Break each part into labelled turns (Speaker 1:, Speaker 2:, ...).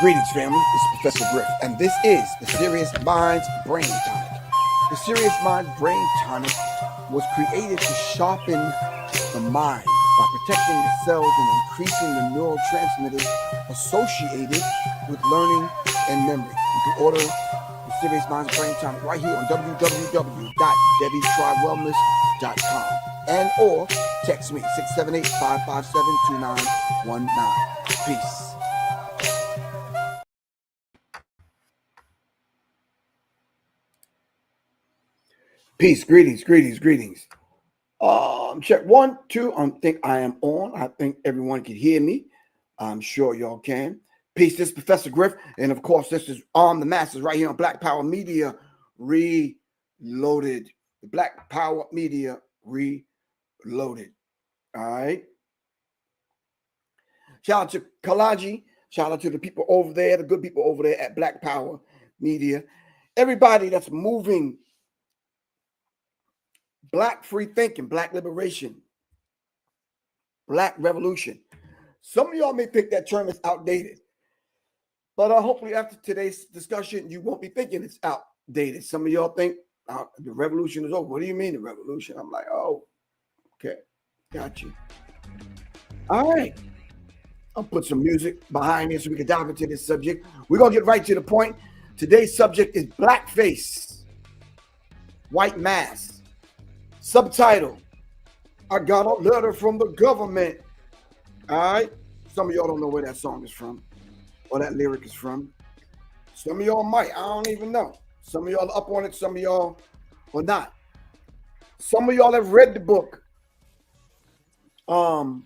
Speaker 1: Greetings, family. This is Professor Griff, and this is the Serious Minds Brain Tonic. The Serious Minds Brain Tonic was created to sharpen the mind by protecting the cells and increasing the neurotransmitters associated with learning and memory. You can order the Serious Minds Brain Tonic right here on www.debbietrywellness.com and or text me 678-557-2919. Peace. Peace, greetings. Check 1, 2. I think I am on. I think everyone can hear me. I'm sure y'all can. Peace, this is Professor Griff. And of course, this is Arm the Masses right here on Black Power Media Reloaded. The Black Power Media Reloaded. All right. Shout out to Kalaji. Shout out to the people over there, the good people over there at Black Power Media. Everybody that's moving Black free thinking, Black liberation, Black revolution. Some of y'all may think that term is outdated, but hopefully after today's discussion, you won't be thinking it's outdated. Some of y'all think the revolution is over. What do you mean the revolution? I'm like, oh, okay, got you. All right. I'll put some music behind it so we can dive into this subject. We're going to get right to the point. Today's subject is Blackface, white mask. Subtitle, I got a letter from the government. All right. Some of y'all don't know where that song is from or that lyric is from. Some of y'all might. I don't even know. Some of y'all are up on it. Some of y'all are not. Some of y'all have read the book. Blackface,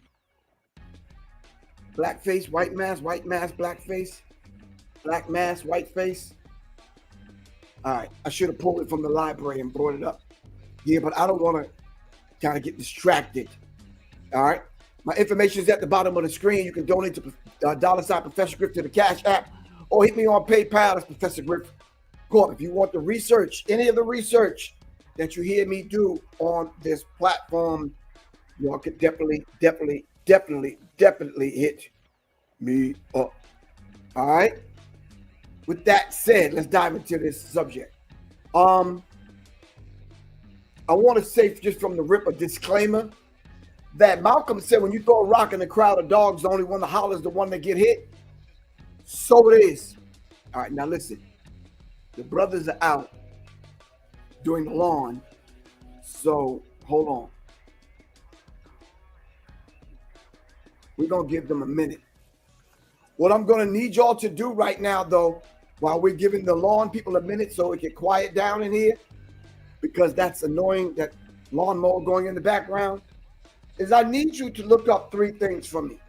Speaker 1: white mask, blackface, black mask, white face. All right. I should have pulled it from the library and brought it up. Yeah, but I don't want to kind of get distracted. All right. My information is at the bottom of the screen. You can donate to $ Professor Griff to the Cash App or hit me on PayPal. That's Professor Griff Corp. If you want the research, any of the research that you hear me do on this platform, y'all can definitely hit me up. All right. With that said, let's dive into this subject. I want to say just from the rip a disclaimer that Malcolm said when you throw a rock in a crowd of dogs, the only one that hollers the one that get hit. So it is. All right, now listen. The brothers are out doing the lawn. So hold on. We're going to give them a minute. What I'm going to need y'all to do right now, though, while we're giving the lawn people a minute so it can quiet down in here, because that's annoying, that lawnmower going in the background, is I need you to look up 3 things for me.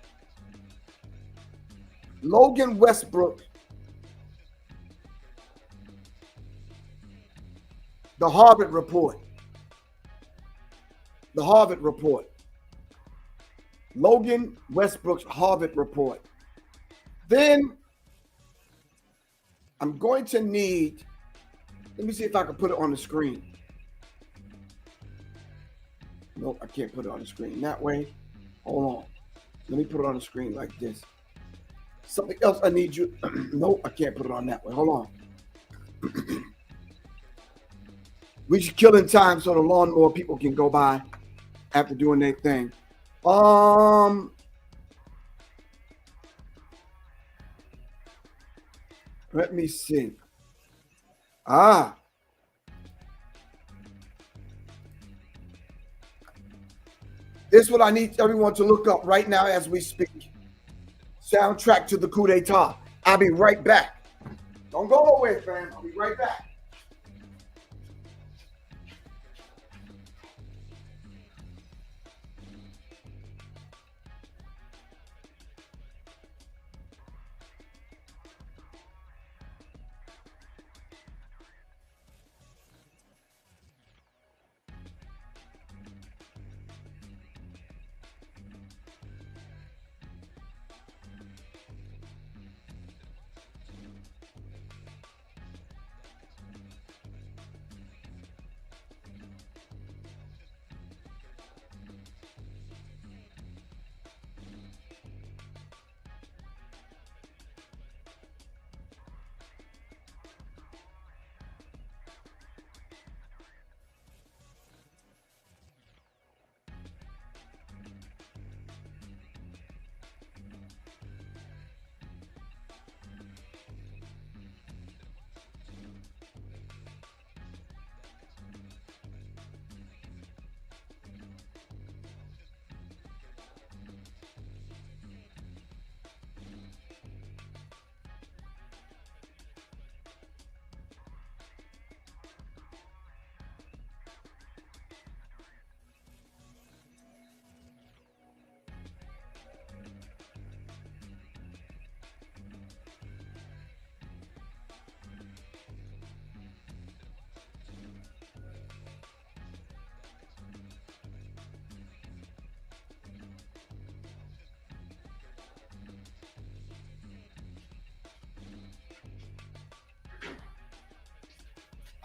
Speaker 1: Logan Westbrook, the Harvard report. The Harvard report. Logan Westbrook's Harvard report. Then I'm going to need, let me see if I can put it on the screen. Nope, I can't put it on the screen that way. Hold on. Let me put it on the screen like this. Something else I need you. Nope, I can't put it on that way. Hold on. We should kill in time so the lawnmower people can go by after doing their thing. Let me see. This is what I need everyone to look up right now as we speak. Soundtrack to the coup d'etat. I'll be right back. Don't go nowhere, fam. I'll be right back.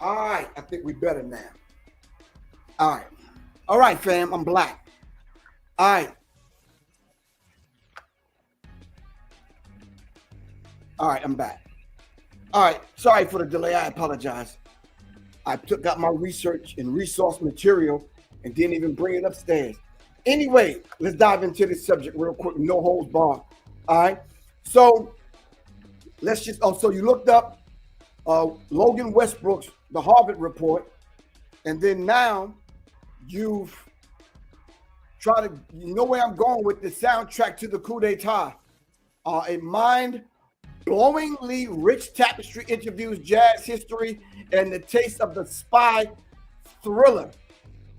Speaker 1: All right, I think we better now. All right, fam, I'm black. All right. All right, I'm back. All right, sorry for the delay. I apologize. I got my research and resource material and didn't even bring it upstairs. Anyway, let's dive into this subject real quick. No holds barred. All right. So let's just. Oh, so you looked up Logan Westbrook's the Harvard report, and then now you've tried to. You know where I'm going with the soundtrack to the coup d'état. A mind-blowingly rich tapestry interviews jazz history and the taste of the spy thriller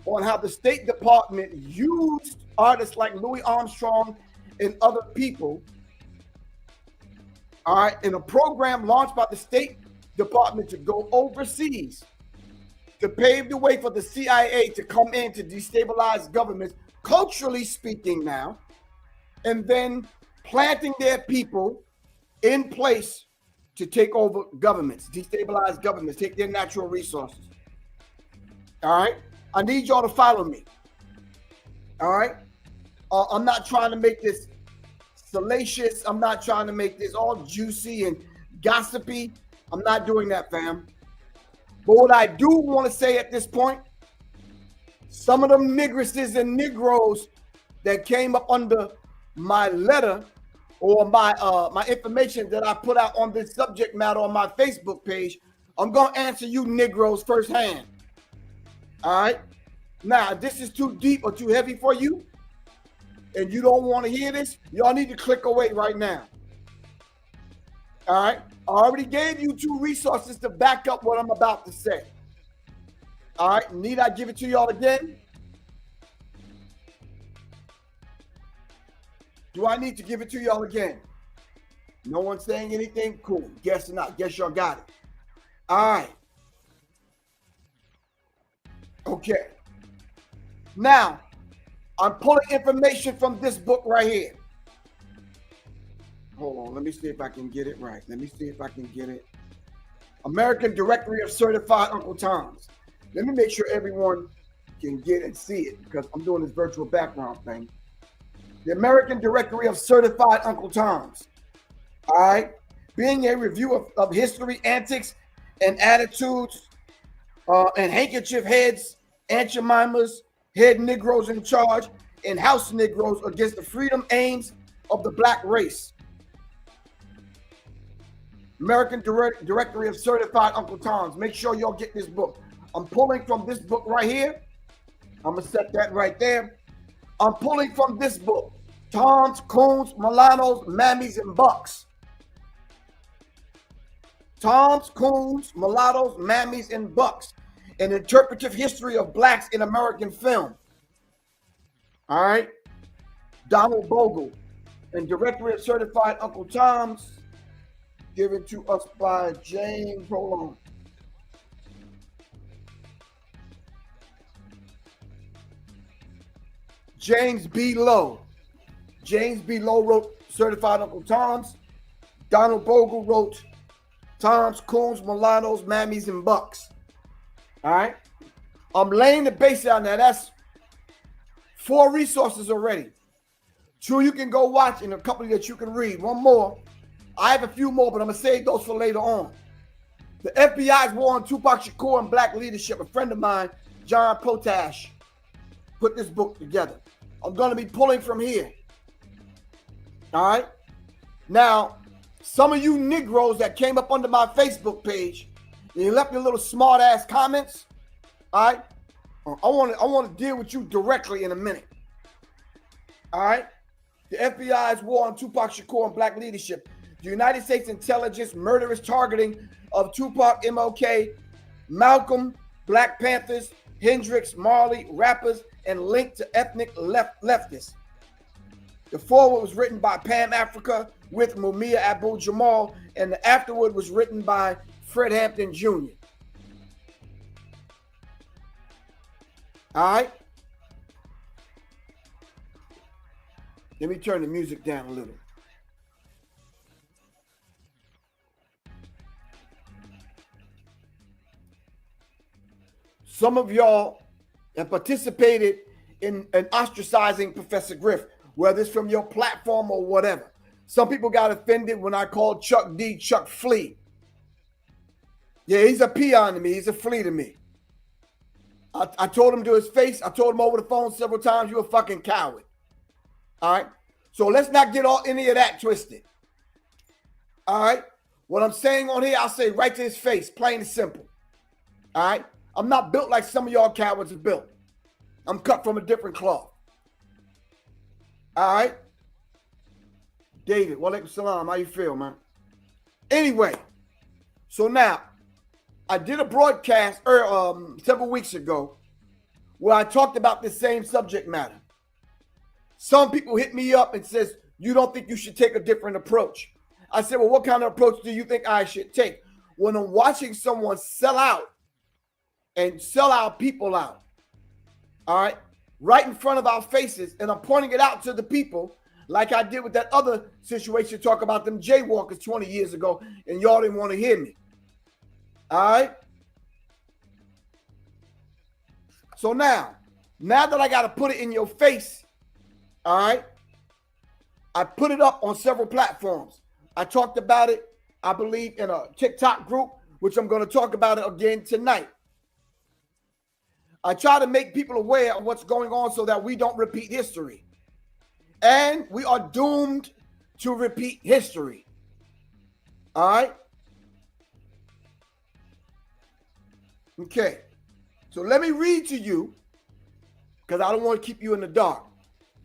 Speaker 1: on how the State Department used artists like Louis Armstrong and other people, all right, in a program launched by the State Department to go overseas to pave the way for the CIA to come in to destabilize governments, culturally speaking now, and then planting their people in place to take over governments, destabilize governments, take their natural resources. All right? I need y'all to follow me. All right? I'm not trying to make this salacious. I'm not trying to make this all juicy and gossipy. I'm not doing that, fam. But what I do want to say at this point, some of them nigresses and Negroes that came up under my letter or my information that I put out on this subject matter on my Facebook page, I'm going to answer you Negroes firsthand. All right. Now, if this is too deep or too heavy for you, and you don't want to hear this, y'all need to click away right now. All right. I already gave you 2 resources to back up what I'm about to say. All right. Need I give it to y'all again? Do I need to give it to y'all again? No one saying anything? Cool. Guess not. Guess y'all got it. All right. Okay. Now, I'm pulling information from this book right here. Hold on. Let me see if I can get it right. Let me see if I can get it. American Directory of Certified Uncle Toms. Let me make sure everyone can get and see it because I'm doing this virtual background thing. The American Directory of Certified Uncle Toms. All right. Being a review of history, antics, and attitudes, and handkerchief heads, Aunt Jemimas, head Negroes in charge, and house Negroes against the freedom aims of the black race. American Directory of Certified Uncle Toms. Make sure y'all get this book. I'm pulling from this book right here. I'm going to set that right there. I'm pulling from this book. Toms, Coons, Mulattoes, Mammies, and Bucks. Toms, Coons, Mulattoes, Mammies, and Bucks. An interpretive history of blacks in American film. All right. Donald Bogle and Directory of Certified Uncle Toms, given to us by James. Hold on. James B. Lowe. James B. Lowe wrote Certified Uncle Toms. Donald Bogle wrote Toms, Coons, Mulattoes, Mammies, and Bucks. All right. I'm laying the base out now. That's 4 resources already. 2 you can go watch and a couple that you can read. 1 more. I have a few more, but I'm going to save those for later on. The FBI's war on Tupac Shakur and black leadership. A friend of mine, John Potash, put this book together. I'm going to be pulling from here. All right. Now, some of you Negroes that came up under my Facebook page, and you left your little smart ass comments. All right. I want to deal with you directly in a minute. All right. The FBI's war on Tupac Shakur and black leadership. The United States intelligence murderous targeting of Tupac, MLK, Malcolm, Black Panthers, Hendrix, Marley, rappers, and linked to ethnic leftists. The foreword was written by Pam Africa with Mumia Abu Jamal, and the afterword was written by Fred Hampton Jr. All right. Let me turn the music down a little. some of y'all have participated in ostracizing Professor Griff, whether it's from your platform or whatever. Some people got offended when I called Chuck D Chuck Flea. Yeah, he's a peon to me. He's a flea to me. I told him to his face. I told him over the phone several times, you're a fucking coward. All right? So let's not get all any of that twisted. All right? What I'm saying on here, I'll say right to his face, plain and simple. All right? I'm not built like some of y'all cowards are built. I'm cut from a different cloth. All right? David, walaikum salam. How you feel, man? Anyway, so now, I did a broadcast several weeks ago where I talked about the same subject matter. Some people hit me up and says, you don't think you should take a different approach? I said, well, what kind of approach do you think I should take? When I'm watching someone sell out and sell our people out, all right, right in front of our faces, and I'm pointing it out to the people like I did with that other situation, talk about them jaywalkers 20 years ago, and y'all didn't want to hear me. All right. So now that I got to put it in your face, all right, I put it up on several platforms. I talked about it, I believe, in a TikTok group, which I'm going to talk about it again tonight. I try to make people aware of what's going on so that we don't repeat history. And we are doomed to repeat history. All right. Okay, so let me read to you, because I don't want to keep you in the dark.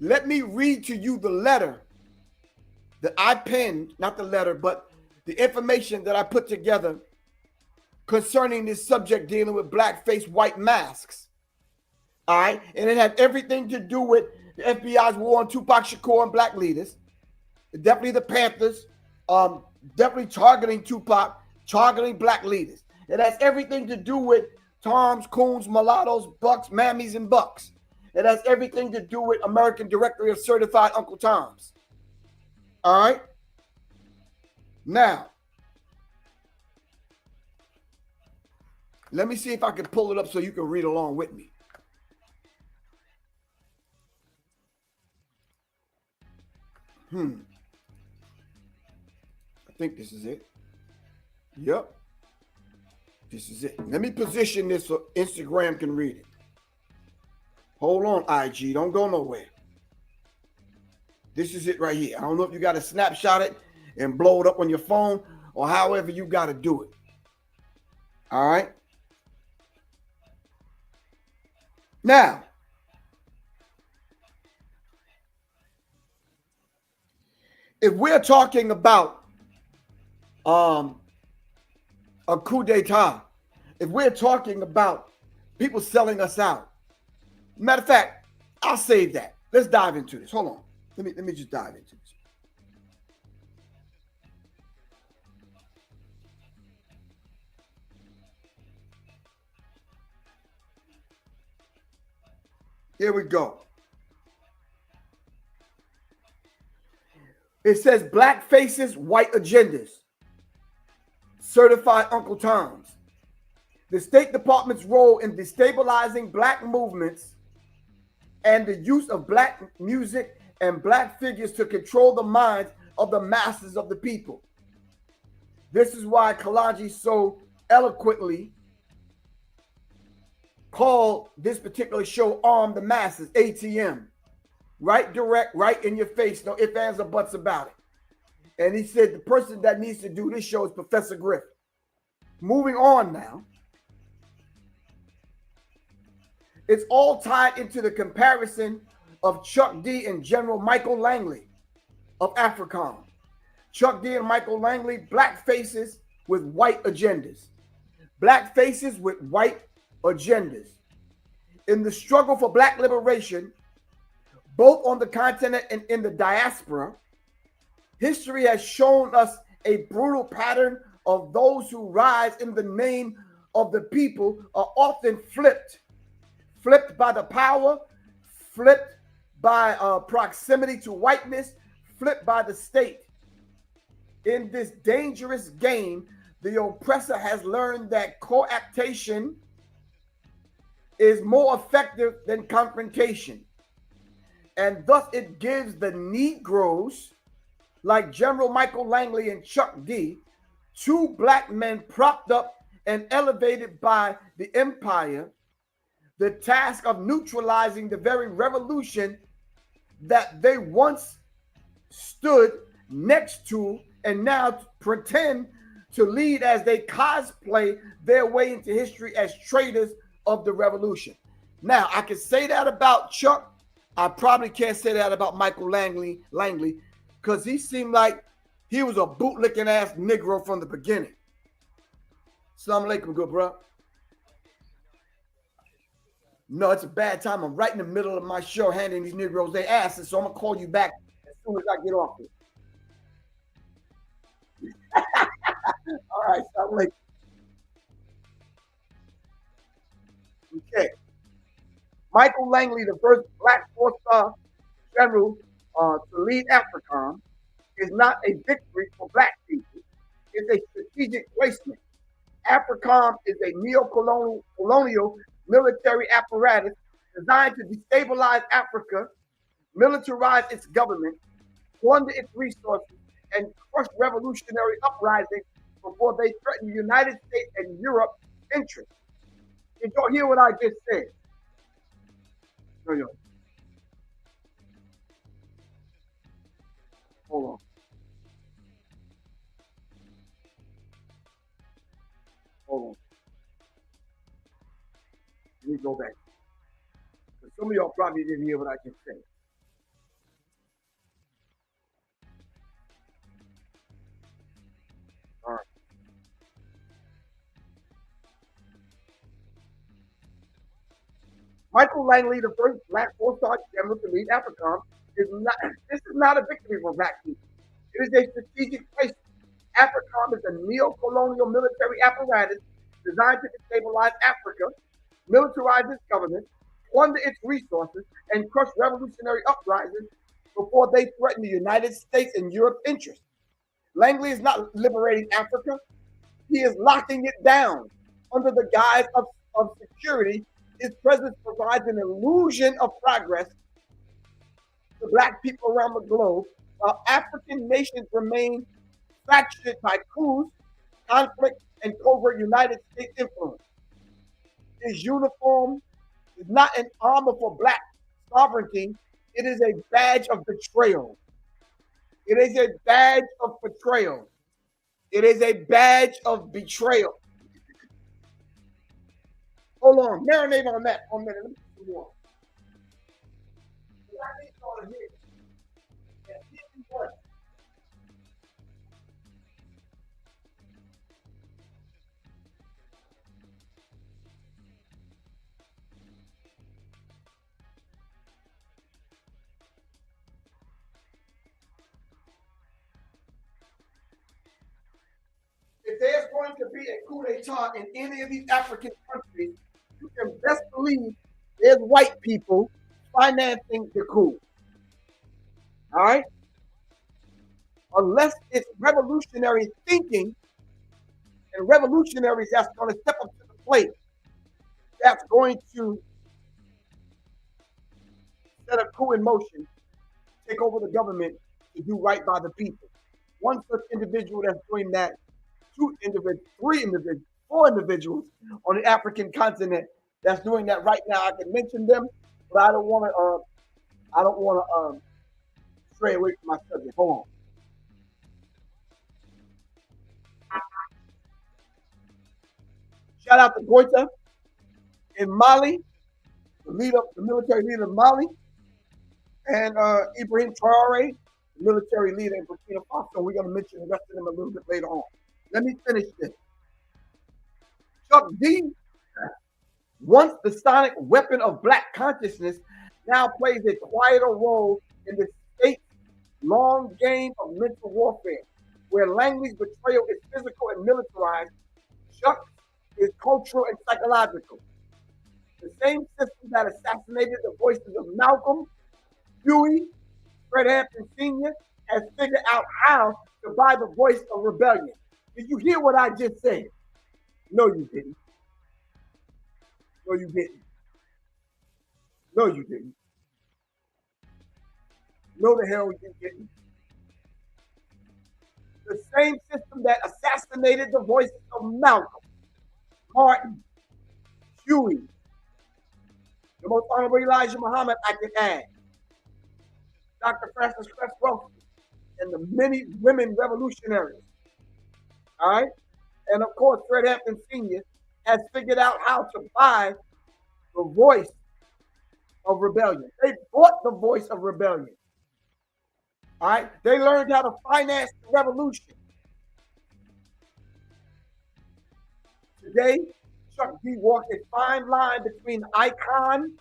Speaker 1: Let me read to you the letter that I penned, not the letter, but the information that I put together concerning this subject dealing with blackface white masks. All right, and it had everything to do with the FBI's war on Tupac Shakur and black leaders, definitely the Panthers, definitely targeting Tupac, targeting black leaders. It has everything to do with Toms, Coons, Mulattoes, Bucks, Mammies, and Bucks. It has everything to do with American Directory of Certified Uncle Toms. All right? Now, let me see if I can pull it up so you can read along with me. I think this is it. Yep. This is it. Let me position this so Instagram can read it. Hold on, IG. Don't go nowhere. This is it right here. I don't know if you got to snapshot it and blow it up on your phone or however you got to do it. All right. Now, if we're talking about a coup d'etat, if we're talking about people selling us out, matter of fact, I'll save that. Let's dive into this. Hold on. Let me just dive into this. Here we go. It says black faces, white agendas. Certified Uncle Toms. The State Department's role in destabilizing black movements and the use of black music and black figures to control the minds of the masses of the people. This is why Kalaji so eloquently called this particular show Arm the Masses, ATM. Right direct, right in your face, no ifs, ands, or buts about it. And he said the person that needs to do this show is Professor Griff. Moving on now. It's all tied into the comparison of Chuck D and General Michael Langley of AFRICOM. Chuck D and Michael Langley, black faces with white agendas. Black faces with white agendas. In the struggle for black liberation, both on the continent and in the diaspora, history has shown us a brutal pattern of those who rise in the name of the people are often flipped by the power, flipped by proximity to whiteness, flipped by the state. In this dangerous game, the oppressor has learned that co-optation is more effective than confrontation. And thus it gives the NeedGrows, like General Michael Langley and Chuck D, two black men propped up and elevated by the empire, the task of neutralizing the very revolution that they once stood next to and now pretend to lead as they cosplay their way into history as traitors of the revolution. Now, I can say that about Chuck. I probably can't say that about Michael Langley, because he seemed like he was a bootlicking ass Negro from the beginning. Assalamu alaikum, good bro. No, it's a bad time. I'm right in the middle of my show handing these Negroes their asses, so I'm going to call you back as soon as I get off here. All right, assalamu alaikum. Okay. Michael Langley, the first black four-star general to lead AFRICOM, is not a victory for black people. It's a strategic placement. AFRICOM is a neo-colonial military apparatus designed to destabilize Africa, militarize its government, plunder its resources, and crush revolutionary uprisings before they threaten the United States and Europe's interests. Did y'all hear what I just said? No. Hold on. Let me go back. Some of y'all probably didn't hear what I just said. All right. Michael Langley, the first black four-star general to lead AFRICOM, this is not a victory for black people. It is a strategic placement. AFRICOM is a neo-colonial military apparatus designed to destabilize Africa, militarize its government, plunder its resources, and crush revolutionary uprisings before they threaten the United States and Europe's interests. Langley is not liberating Africa. He is locking it down under the guise of security. His presence provides an illusion of progress to black people around the globe, while African nations remain fractured by coups, conflict, and covert United States influence. His uniform is not an armor for black sovereignty. It is a badge of betrayal. It is a badge of betrayal. It is a badge of betrayal. Hold on, marinate on that for a minute. Let me put some more. If there's going to be a coup d'etat in any of these African countries, you can best believe there's white people financing the coup. All right? Unless it's revolutionary thinking and revolutionaries that's going to step up to the plate, that's going to set a coup in motion, take over the government to do right by the people. One such individual that's doing that, two individuals, three individuals, four individuals on the African continent that's doing that right now. I can mention them, but I don't want to stray away from my subject. Hold on. Shout out to GOV'T in Mali, the military leader of Mali, and Ibrahim Traore, the military leader in Burkina Faso. We're going to mention the rest of them a little bit later on. Let me finish this. Chuck D, once the sonic weapon of black consciousness, now plays a quieter role in the state's long game of mental warfare, where Langley's betrayal is physical and militarized. Chuck is cultural and psychological. The same system that assassinated the voices of Malcolm, Huey, Fred Hampton Sr. has figured out how to buy the voice of rebellion. Did you hear what I just said? No, you didn't. No, you didn't. No, you didn't. No, the hell you didn't. The same system that assassinated the voices of Malcolm, Martin, Huey, the most honorable Elijah Muhammad, I could add, Dr. Francis Cress Wilson, and the many women revolutionaries. All right. And of course, Fred Hampton Sr. has figured out how to buy the voice of rebellion. They bought the voice of rebellion. All right. They learned how to finance the revolution. Today, Chuck D walked a fine line between icon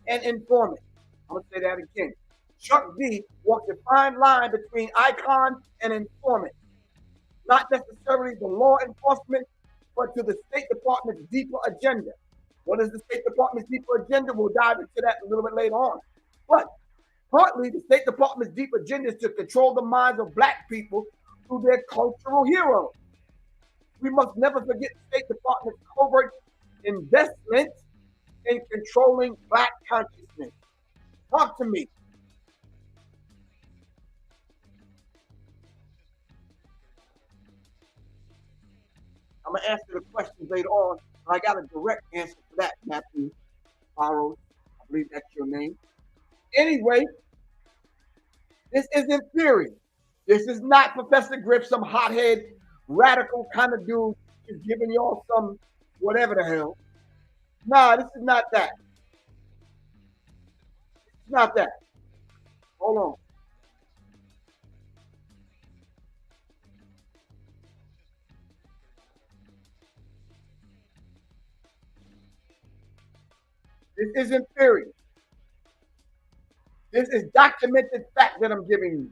Speaker 1: and informant. I'm going to say that again. Chuck D walked a fine line between icon and informant. Not necessarily the law enforcement, but to the State Department's deeper agenda. What is the State Department's deeper agenda? We'll dive into that a little bit later on. But partly, the State Department's deep agenda is to control the minds of Black people through their cultural heroes. We must never forget the State Department's covert investment in controlling Black consciousness. Talk to me. I'm going to answer the questions later on. I got a direct answer for that, Matthew Barrows. I believe that's your name. Anyway, this isn't theory. This is not Professor Griff, some hothead, radical kind of dude who's giving y'all some whatever the hell. Nah, this is not that. It's not that. Hold on. This isn't theory. This is documented fact that I'm giving you.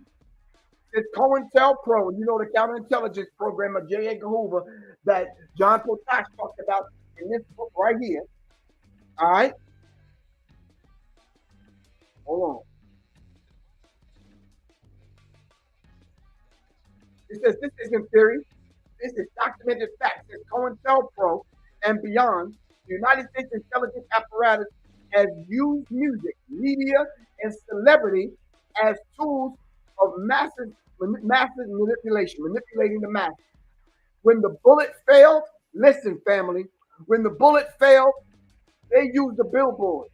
Speaker 1: It's COINTELPRO, you know, the counterintelligence program of J. Edgar Hoover that John Potash talked about in this book right here. All right? Hold on. It says this isn't theory. This is documented fact. It's COINTELPRO and beyond. The United States intelligence apparatus has used music, media, and celebrity as tools of massive manipulation, manipulating the masses. When the bullet failed, listen, family, when the bullet failed, they used the billboard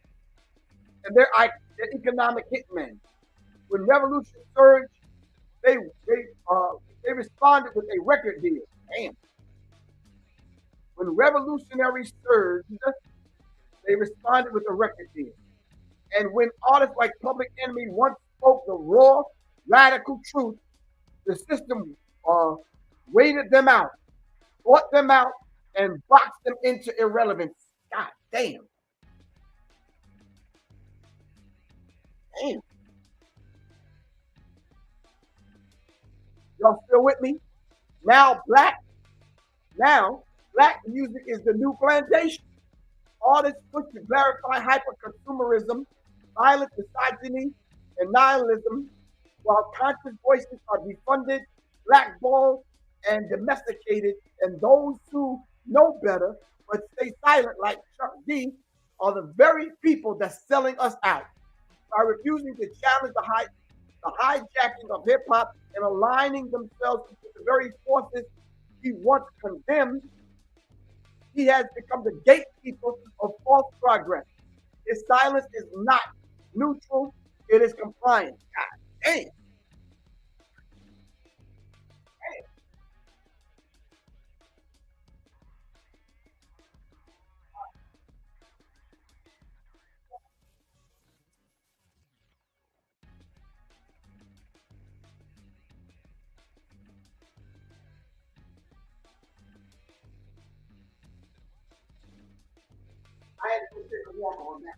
Speaker 1: and their economic hitmen. When revolution surged, they responded with a record deal. Damn. When revolutionaries surged, they responded with a record deal. And when artists like Public Enemy once spoke the raw, radical truth, the system weighted them out, bought them out, and boxed them into irrelevance. God damn. Damn. Y'all still with me? Now black music is the new plantation. Artists push to clarify hyper-consumerism, violent misogyny, and nihilism, while conscious voices are defunded, blackballed, and domesticated, and those who know better but stay silent, like Chuck D, are the very people that's selling us out. By refusing to challenge the hijacking of hip hop and aligning themselves with the very forces he once condemned, he has become the gatekeeper of false progress. His silence is not neutral, it is compliant. God damn. I had to take a walk on that.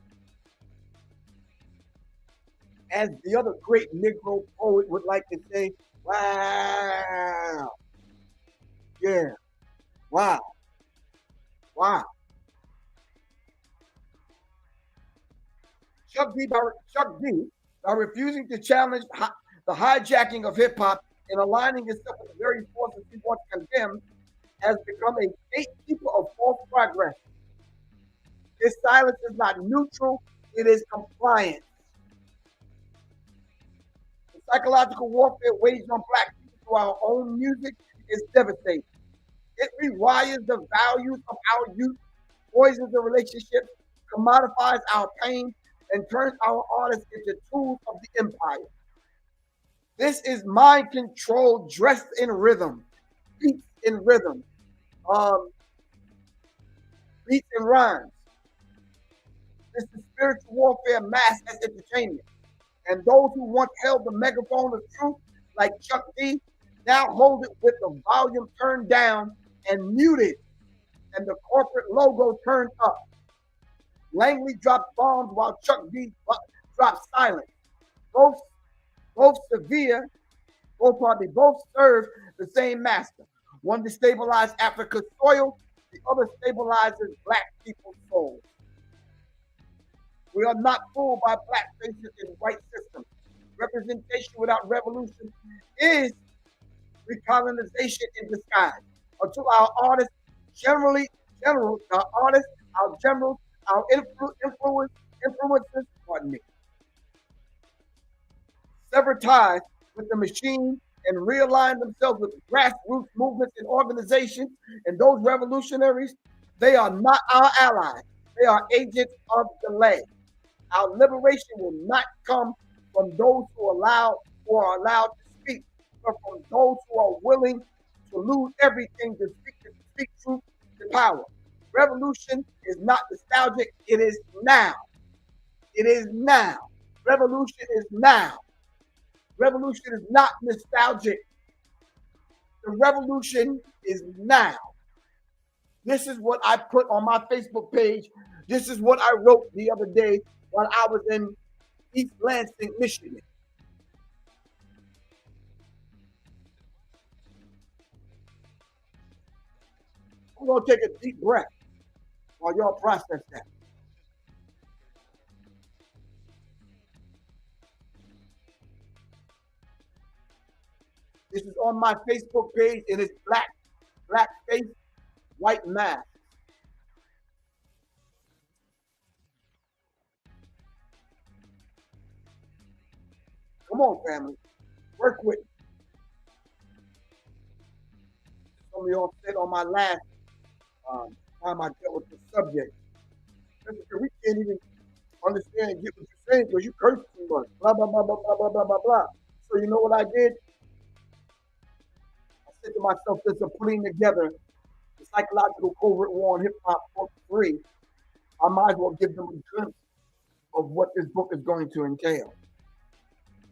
Speaker 1: As the other great Negro poet would like to say, wow. Yeah. Wow. Wow. Chuck D, by refusing to challenge the hijacking of hip hop and aligning himself with the very forces he once condemned, has become a gatekeeper of false progress. This silence is not neutral, it is compliance. The psychological warfare waged on Black people through our own music is devastating. It rewires the values of our youth, poisons the relationships, commodifies our pain, and turns our artists into tools of the empire. This is mind control dressed in rhythm, beats in rhythm, um, beats and rhymes. This is spiritual warfare masked as entertainment. And those who once held the megaphone of truth, like Chuck D, now hold it with the volume turned down and muted, and the corporate logo turned up. Langley dropped bombs while Chuck D dropped silence. Both, both severe, both serve the same master. One destabilizes Africa's soil, the other stabilizes Black people's souls. We are not fooled by Black faces in white systems. Representation without revolution is recolonization in disguise. Until our artists, our artists, our generals, our influencers, pardon me, sever ties with the machine and realign themselves with grassroots movements and organizations, and those revolutionaries, they are not our allies. They are agents of delay. Our liberation will not come from those who are allowed to speak, but from those who are willing to lose everything to speak truth to power. Revolution is not nostalgic, it is now. It is now. Revolution is now. Revolution is not nostalgic. The revolution is now. This is what I put on my Facebook page. This is what I wrote the other day while I was in East Lansing, Michigan. I'm going to take a deep breath while y'all process that. This is on my Facebook page, and it's Blackface, white mask. Come on, family. Work with me. Some of y'all said on my last time I dealt with this subject, we can't even understand and get what you're saying because you curse too much. Blah, blah, blah, blah, blah, blah, blah, blah, blah. So you know what I did? I said to myself, this is putting together the psychological covert war on hip hop book 3. I might as well give them a glimpse of what this book is going to entail.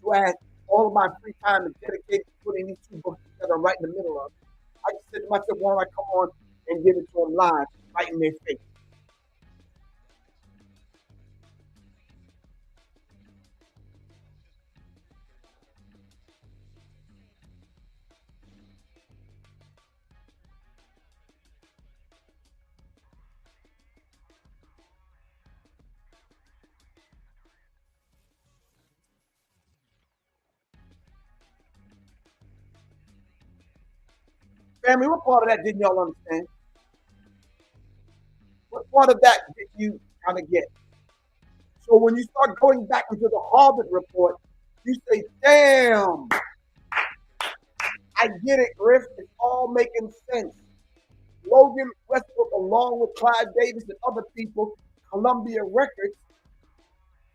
Speaker 1: So I had all of my free time is dedicated to putting these two books together right in the middle of it. I just said to myself, why don't I come on and give it to them live, right in their face? Family, what part of that didn't y'all understand? What part of that did you kind of get? So when you start going back into the Harvard report, you say, damn, I get it, Griff. It's all making sense. Logan Westbrook, along with Clive Davis and other people, Columbia Records,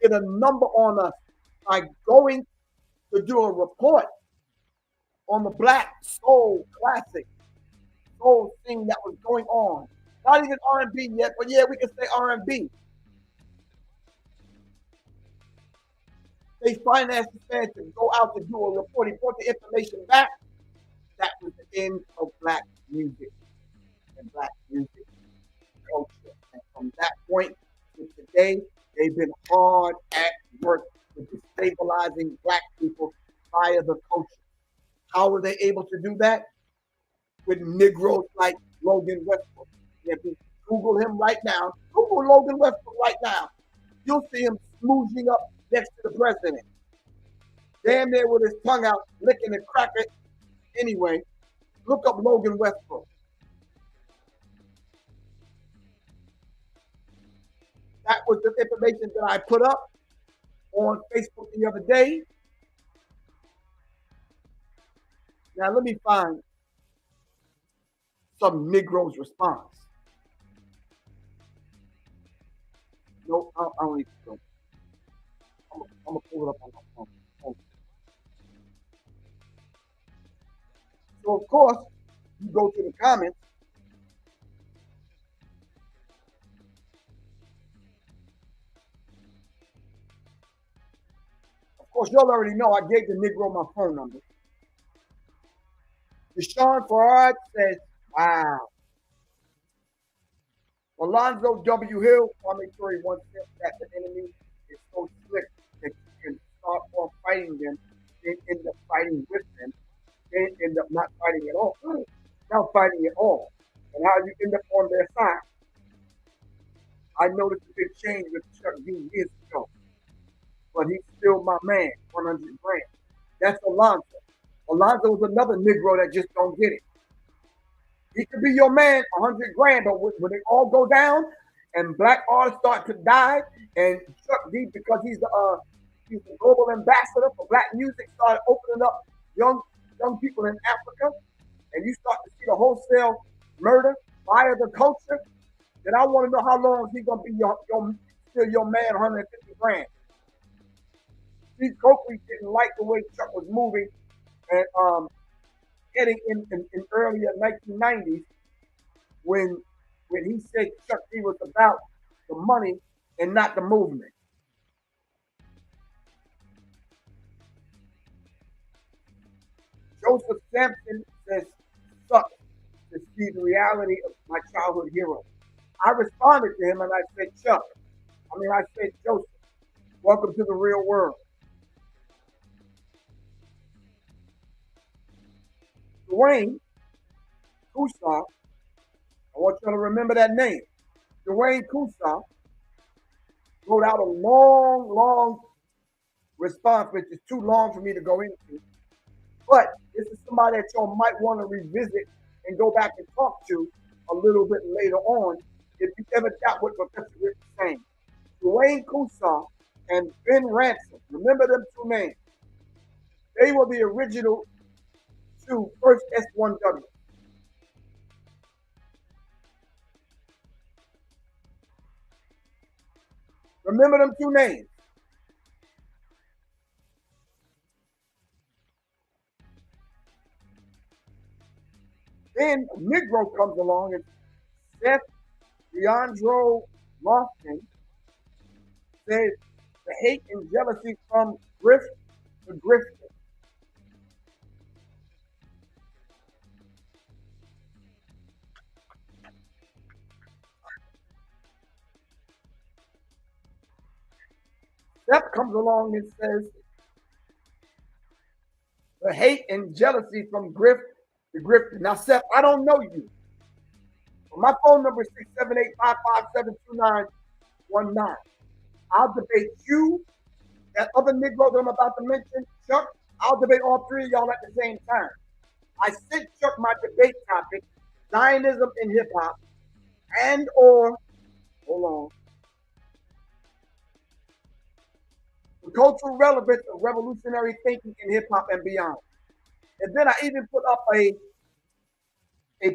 Speaker 1: did a number on us by going to do a report on the Black soul classic, soul thing that was going on. Not even R&B yet, but yeah, we can say R&B. They financed the fans to go out to do a report. He brought the information back. That was the end of Black music and Black music culture. And from that point to today, they've been hard at work with destabilizing Black people via the culture. How were they able to do that? With NeedGrows like Logan Westbrook. If you Google him right now, Google Logan Westbrook right now, you'll see him smooching up next to the president. Damn near with his tongue out, licking and cracking. Anyway, look up Logan Westbrook. That was the information that I put up on Facebook the other day. Now let me find some Negro's response. No, I don't need to go. I'm gonna pull it up on my phone. So of course, you go to the comments. Of course, y'all already know I gave the Negro my phone number. Deshaun Farad says, wow. Alonzo W. Hill, Kwame once said that the enemy is so slick that you can start off fighting them, then end up fighting with them, then end up not fighting at all. Not fighting at all. And how you end up on their side. I noticed a big change with Chuck D years ago. But he's still my man, 100 grand. That's Alonzo. Alonzo is another Negro that just don't get it. He could be your man, 100 grand, but when they all go down and black artists start to die, and Chuck D, because he's the global ambassador for black music, started opening up young people in Africa, and you start to see the wholesale murder via the culture, then I want to know how long is he gonna be still your man, 150 grand. Steve Coakley didn't like the way Chuck was moving, and heading in earlier 1990s when he said Chuck D was about the money and not the movement. Joseph Sampson says, sucks to see the reality of my childhood hero. I responded to him and I said, Joseph, welcome to the real world. Dwayne Kusa, I want you to remember that name. Dwayne Kusa wrote out a long response, which is too long for me to go into. But this is somebody that y'all might want to revisit and go back and talk to a little bit later on if you ever got what Professor Griff was saying. Dwayne Kusa and Ben Ransom, remember them two names. They were the original two first S1W. Remember them two names. Then a Negro comes along and Seth Leandro Lofton says the hate and jealousy from Griff to Grifter. Seth comes along and says the hate and jealousy from Griff to Grifter. Now, Seth, I don't know you. But my phone number is 678-557-2919. I'll debate you, that other Negro that I'm about to mention, Chuck. I'll debate all three of y'all at the same time. I sent Chuck my debate topic, Zionism in hip hop, and or, hold on, the cultural relevance of revolutionary thinking in hip hop and beyond. And then I even put up a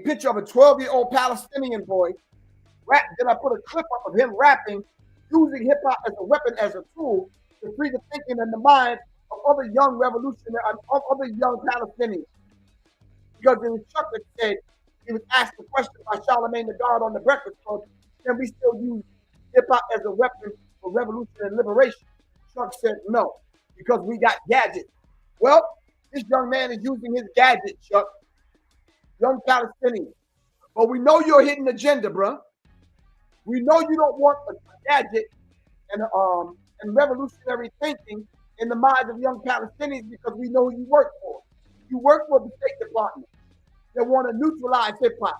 Speaker 1: picture of a 12-year-old Palestinian boy. Then I put a clip up of him rapping, using hip hop as a weapon, as a tool to free the thinking and the mind of other young revolutionaries, of other young Palestinians. Because it was Chuck that said, he was asked a question by Charlemagne the God on the Breakfast Club, can we still use hip hop as a weapon for revolution and liberation? Chuck said no, because we got gadgets. Well, this young man is using his gadget, Chuck. Young Palestinian. But we know you're a hidden agenda, bro. We know you don't want a gadget and revolutionary thinking in the minds of young Palestinians because we know who you work for. You work for the State Department. They want to neutralize hip hop,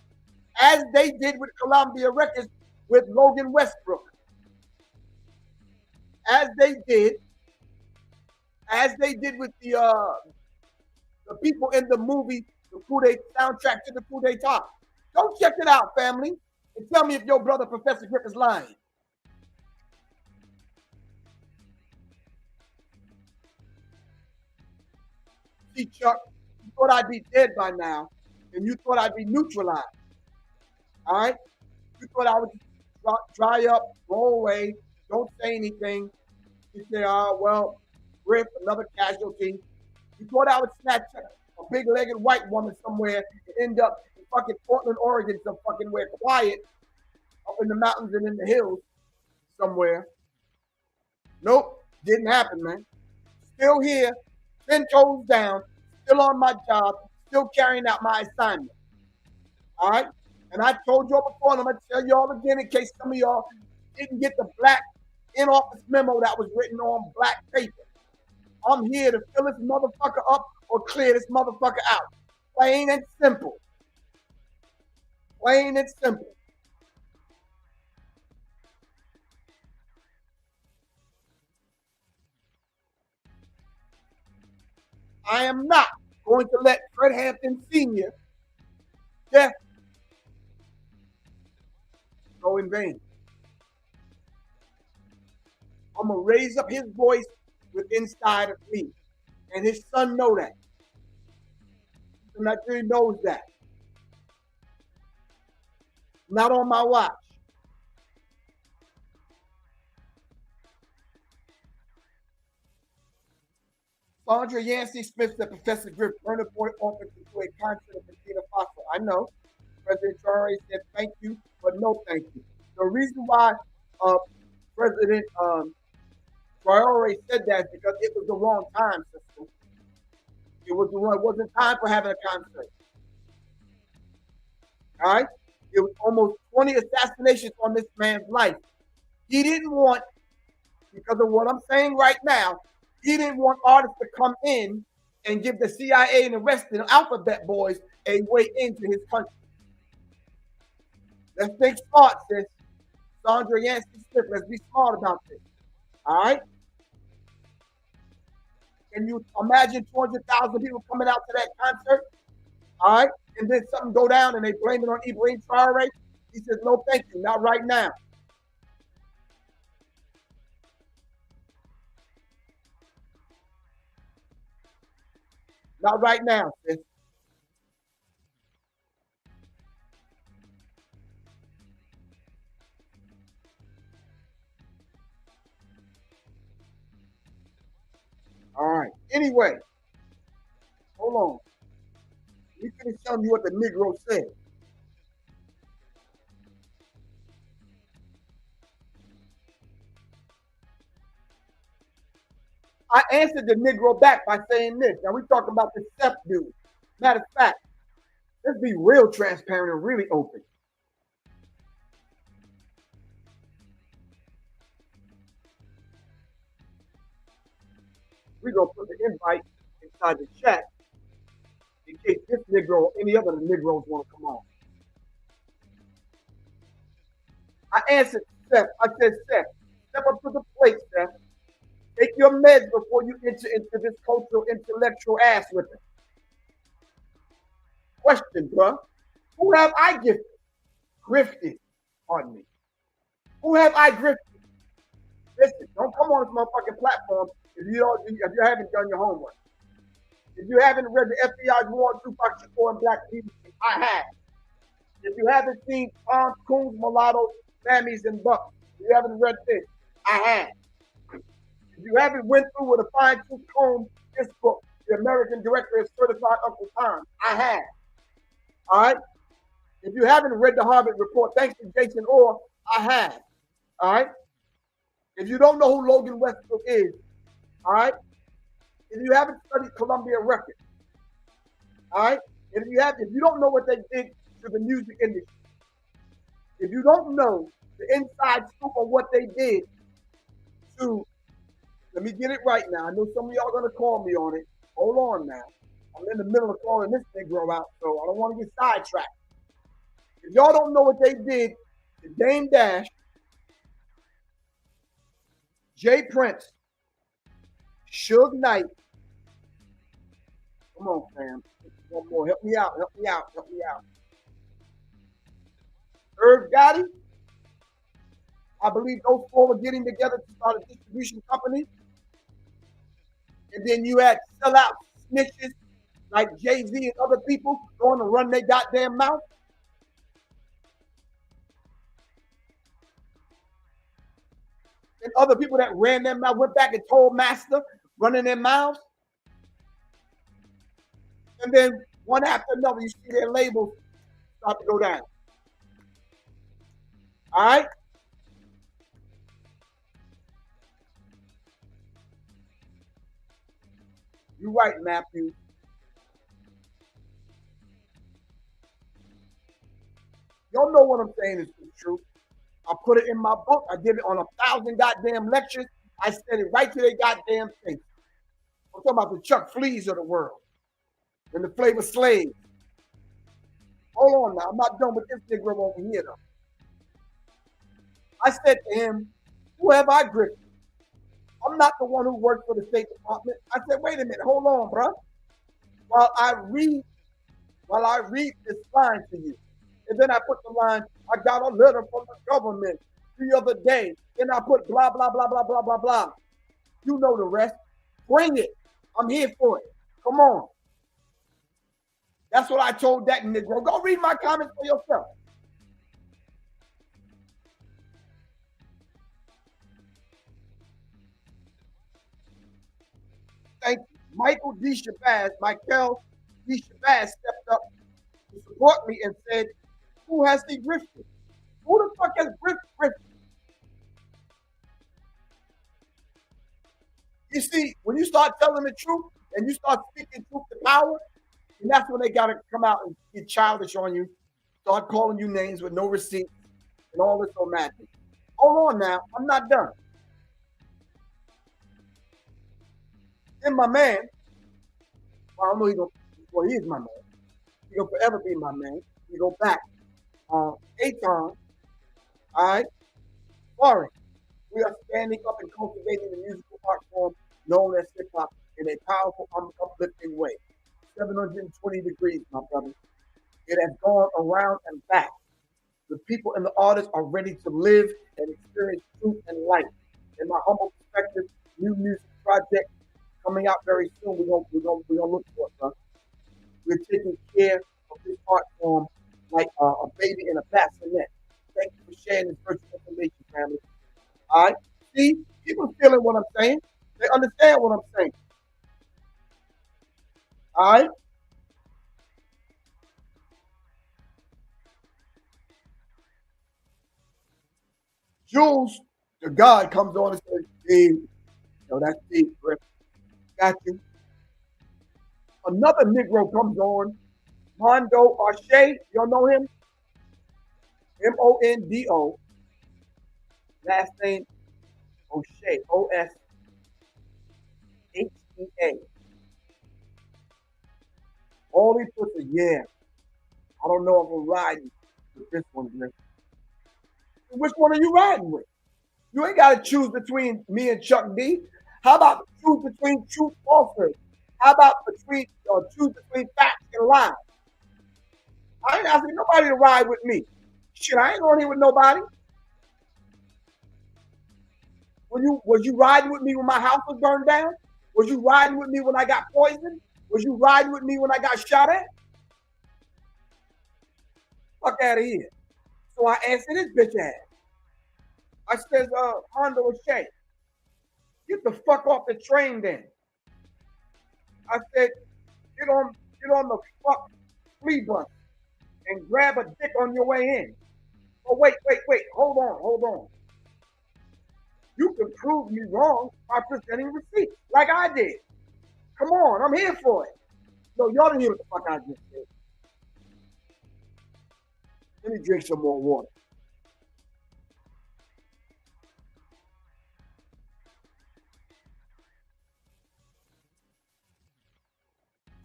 Speaker 1: as they did with Columbia Records with Logan Westbrook. As they did with the people in the movie, the soundtrack to the coup d'etat. Don't check it out, family, and tell me if your brother Professor Griff is lying. see, Chuck, you thought I'd be dead by now, and you thought I'd be neutralized. All right? You thought I would dry up, go away, don't say anything. You say, oh, well, Griff, another casualty. You thought I would snatch a big-legged white woman somewhere and end up in fucking Portland, Oregon, some fucking where quiet, up in the mountains and in the hills somewhere. Nope, didn't happen, man. Still here, 10 toes down, still on my job, still carrying out my assignment. All right? And I told y'all before, and I'm going to tell y'all again in case some of y'all didn't get the black in-office memo that was written on black paper. I'm here to fill this motherfucker up or clear this motherfucker out. Plain and simple. Plain and simple. I am not going to let Fred Hampton Sr. death go in vain. I'm going to raise up his voice with inside of me. And his son know that. And that he knows that. Not on my watch. Sandra Yancey Smith said Professor Griff turned the point off into a concert of Burkina Faso. I know. President Traore said thank you, but no thank you. The reason why President Traore said that is because it was the wrong time, sister. It wasn't time for having a concert. All right? It was almost 20 assassinations on this man's life. He didn't want, because of what I'm saying right now, he didn't want artists to come in and give the CIA and the rest of the alphabet boys a way into his country. Let's think smart, sis. Sandra Yancey Smith, let's be smart about this. All right? Can you imagine 200,000 people coming out to that concert? All right? And then something go down and they blame it on Ibrahim Traore? He says, no, thank you, not right now. Not right now, sis. All right. Anyway, hold on. We finish telling you what the Negro said. I answered the Negro back by saying this. Now we talking about the Seth dude. Matter of fact, let's be real transparent and really open. We're gonna put the invite inside the chat in case this Negro or any other Negroes want to come on. I answered Seth. I said, Seth, step up to the plate, Seth. Take your meds before you enter into this cultural intellectual ass whipping. Question, bruh. Who have I gifted? Grifted. Pardon me. Who have I grifted? Listen, don't come on this motherfucking platform if you haven't done your homework. If you haven't read the FBI's war on Tupac Shakur and Black people, I have. If you haven't seen Tom Coons, Mulattoes, Mammies, and Bucks, if you haven't read this, I have. If you haven't went through with a fine-tooth comb this book, The American Directory of Certified Uncle Tom, I have. All right? If you haven't read the Harvard Report, thanks to Jason Orr, I have. All right? If you don't know who Logan Westbrook is, all right? If you haven't studied Columbia Records, all right? If you don't know what they did to the music industry, if you don't know the inside scoop of what they did to, let me get it right now. I know some of y'all are gonna call me on it. Hold on now. I'm in the middle of calling this Negro out, so I don't want to get sidetracked. If y'all don't know what they did to Dame Dash, Jay Prince, Suge Knight, come on, fam. One more. Help me out. Help me out. Help me out. Irv Gotti. I believe those four were getting together to start a distribution company. And then you had sellout snitches like Jay-Z and other people going to run their goddamn mouth? And other people that ran their mouth went back and told Master, running their mouths. And then one after another, you see their labels start to go down. All right? You're right, Matthew. Y'all know what I'm saying is true. I put it in my book. I did it on 1,000 goddamn lectures. I said it right to their goddamn face. I'm talking about the Chuck Fleas of the world and the Flavor Slaves. Hold on now. I'm not done with this Negro over here, though. I said to him, who have I gripped? I'm not the one who worked for the State Department. I said, wait a minute. Hold on, bro. While I read this line to you. And then I put the line, I got a letter from the government the other day. Then I put blah, blah, blah, blah, blah, blah, blah. You know the rest. Bring it. I'm here for it. Come on. That's what I told that Negro. Go read my comments for yourself. Thank you. Michael D. Shabazz, Michael D. Shabazz stepped up to support me and said, who has he grifted? Who the fuck has grifted? You see, when you start telling the truth and you start speaking truth to power, and that's when they got to come out and get childish on you, start calling you names with no receipts and all this old madness. Hold on now, I'm not done. Then my man, well, I don't know he is my man. He's gonna forever be my man. We go back. Aton, all right, Warren. We are standing up and cultivating the musical art form known as hip hop in a powerful, uplifting way. 720 degrees, my brother. It has gone around and back. The people and the artists are ready to live and experience truth and light. In my humble perspective, new music project coming out very soon. We're gonna look for it, bro. We're taking care of this art form like a baby in a bassinet. Thank you for sharing this virtual information, family. All right. See, people feeling what I'm saying. They understand what I'm saying. All right. Jules, the God comes on and says, Steve, no, that's Steve, Griff. Got you. Another Negro comes on, Mondo Arche. Y'all know him? Mondo. Last name O'Shea. Oshea. All he puts is, yeah. I don't know if I'm riding with this one, Griff. Which one are you riding with? You ain't got to choose between me and Chuck D. How about choose between truth and falsehood? How about choose between facts and lies? I ain't asking nobody to ride with me. Shit, I ain't on here with nobody. Was you riding with me when my house was burned down? Was you riding with me when I got poisoned? Was you riding with me when I got shot at? Fuck out of here. So I answered this bitch ass. I says, Honda or Shay, get the fuck off the train then. I said, get on the fuck flea bus and grab a dick on your way in. Oh, wait. Hold on. You can prove me wrong by presenting receipts, like I did. Come on, I'm here for it. No, y'all didn't hear what the fuck I just said. Let me drink some more water.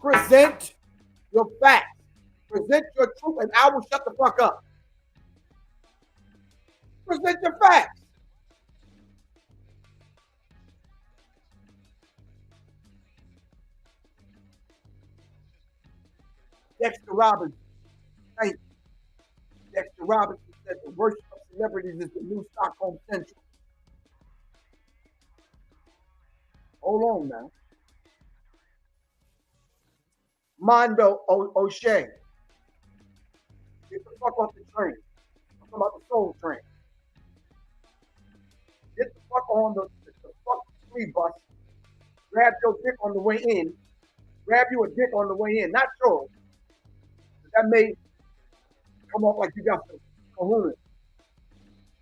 Speaker 1: Present your facts. Present your truth, and I will shut the fuck up. Present your facts. Dexter Robinson. Thank you. Dexter Robinson said the worship of celebrities is the new Stockholm Central. Hold on now. Mondo O'Shea. Get the fuck off the train. I'm talking about the soul train. Get the fuck on the fuck free bus. Grab your dick on the way in. Grab you a dick on the way in, not yours. That may come off like you got some kahunas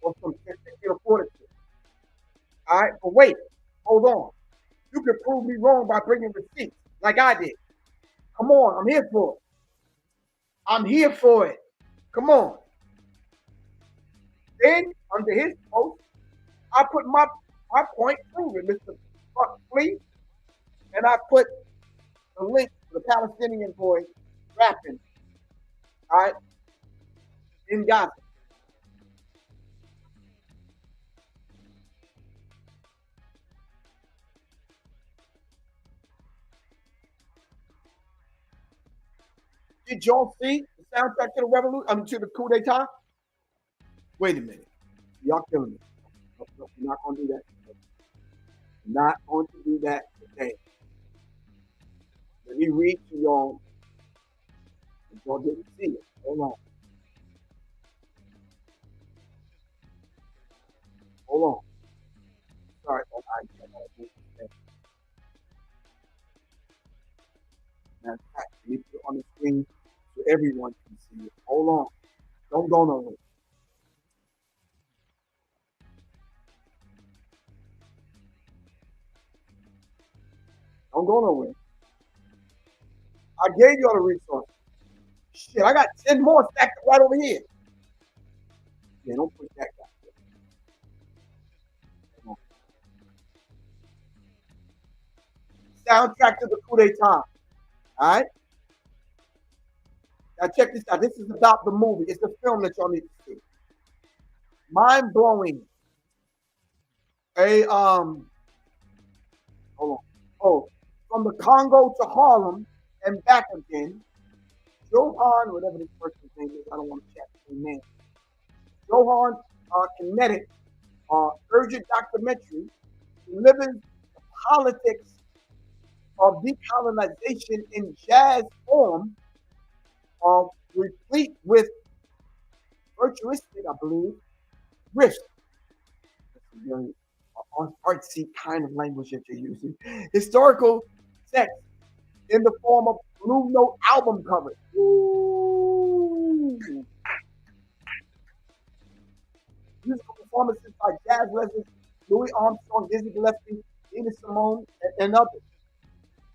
Speaker 1: or some particular fortitude. All right, but wait, hold on. You can prove me wrong by bringing receipts, like I did. Come on, I'm here for it. I'm here for it. Come on. Then, under his post, I put my point proven, Mr. Fuck Flea, and I put the link to the Palestinian boy rapping, all right, in Gaza. Did y'all see the soundtrack to the revolution? I mean, to the coup d'etat? Wait a minute. Y'all killing me. No, we're not going to do that. We're not going to do that today. Let me read to y'all. If y'all didn't see it. Hold on. Hold on. Sorry. Matter of fact, let me put it on the screen so everyone can see it. Hold on. Don't go nowhere. Don't go nowhere. I gave y'all the resources. Shit, I got 10 more stacked right over here. Yeah, don't push that guy. Soundtrack to the coup d'etat. All right? Now check this out. This is about the movie. It's the film that y'all need to see. Mind blowing. Hold on. Oh, from the Congo to Harlem and back again. Johan, whatever this person's name is, I don't want to check his name. Johan Kinetic, urgent documentary delivers the politics of decolonization in jazz form, replete with virtuistic, I believe, riffs. That's a very artsy kind of language that you're using. Historical text in the form of Blue Note album covers. Ooh. Musical performances by jazz legends Louis Armstrong, Dizzy Gillespie, Nina Simone, and others,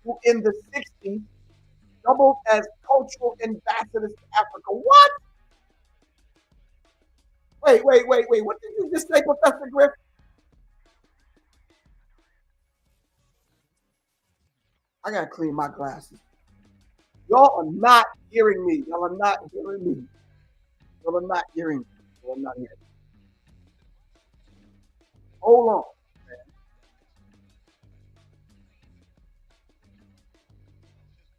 Speaker 1: who in the 60s doubled as cultural ambassadors to Africa. What? Wait. What did you just say, Professor Griff? I gotta clean my glasses. Y'all are not hearing me. Y'all are not hearing me. Y'all are not hearing me. Y'all are not hearing me. Hold on.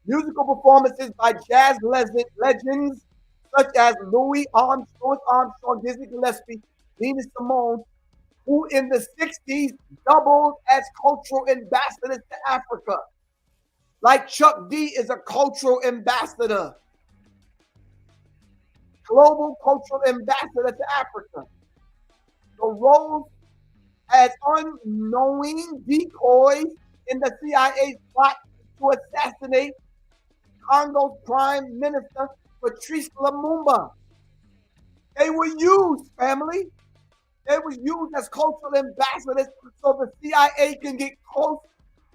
Speaker 1: Musical performances by jazz legends such as Louis Armstrong, Dizzy Gillespie, Nina Simone, who in the 60s doubled as cultural ambassadors to Africa. Like Chuck D is a cultural ambassador, global cultural ambassador to Africa. The roles as unknowing decoys in the CIA's plot to assassinate Congo's Prime Minister Patrice Lumumba. They were used, family. They were used as cultural ambassadors so the CIA can get close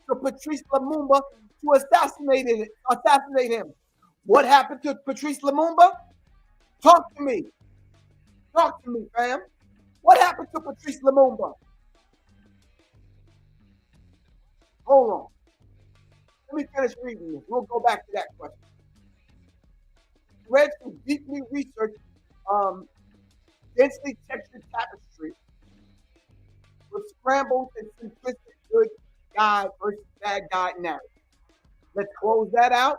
Speaker 1: to Patrice Lumumba to assassinate him. What happened to Patrice Lumumba? Talk to me. Talk to me, fam. What happened to Patrice Lumumba? Hold on. Let me finish reading this. We'll go back to that question. Read some deeply researched, densely textured tapestry with scrambled and simplistic good guy versus bad guy narrative. Let's close that out.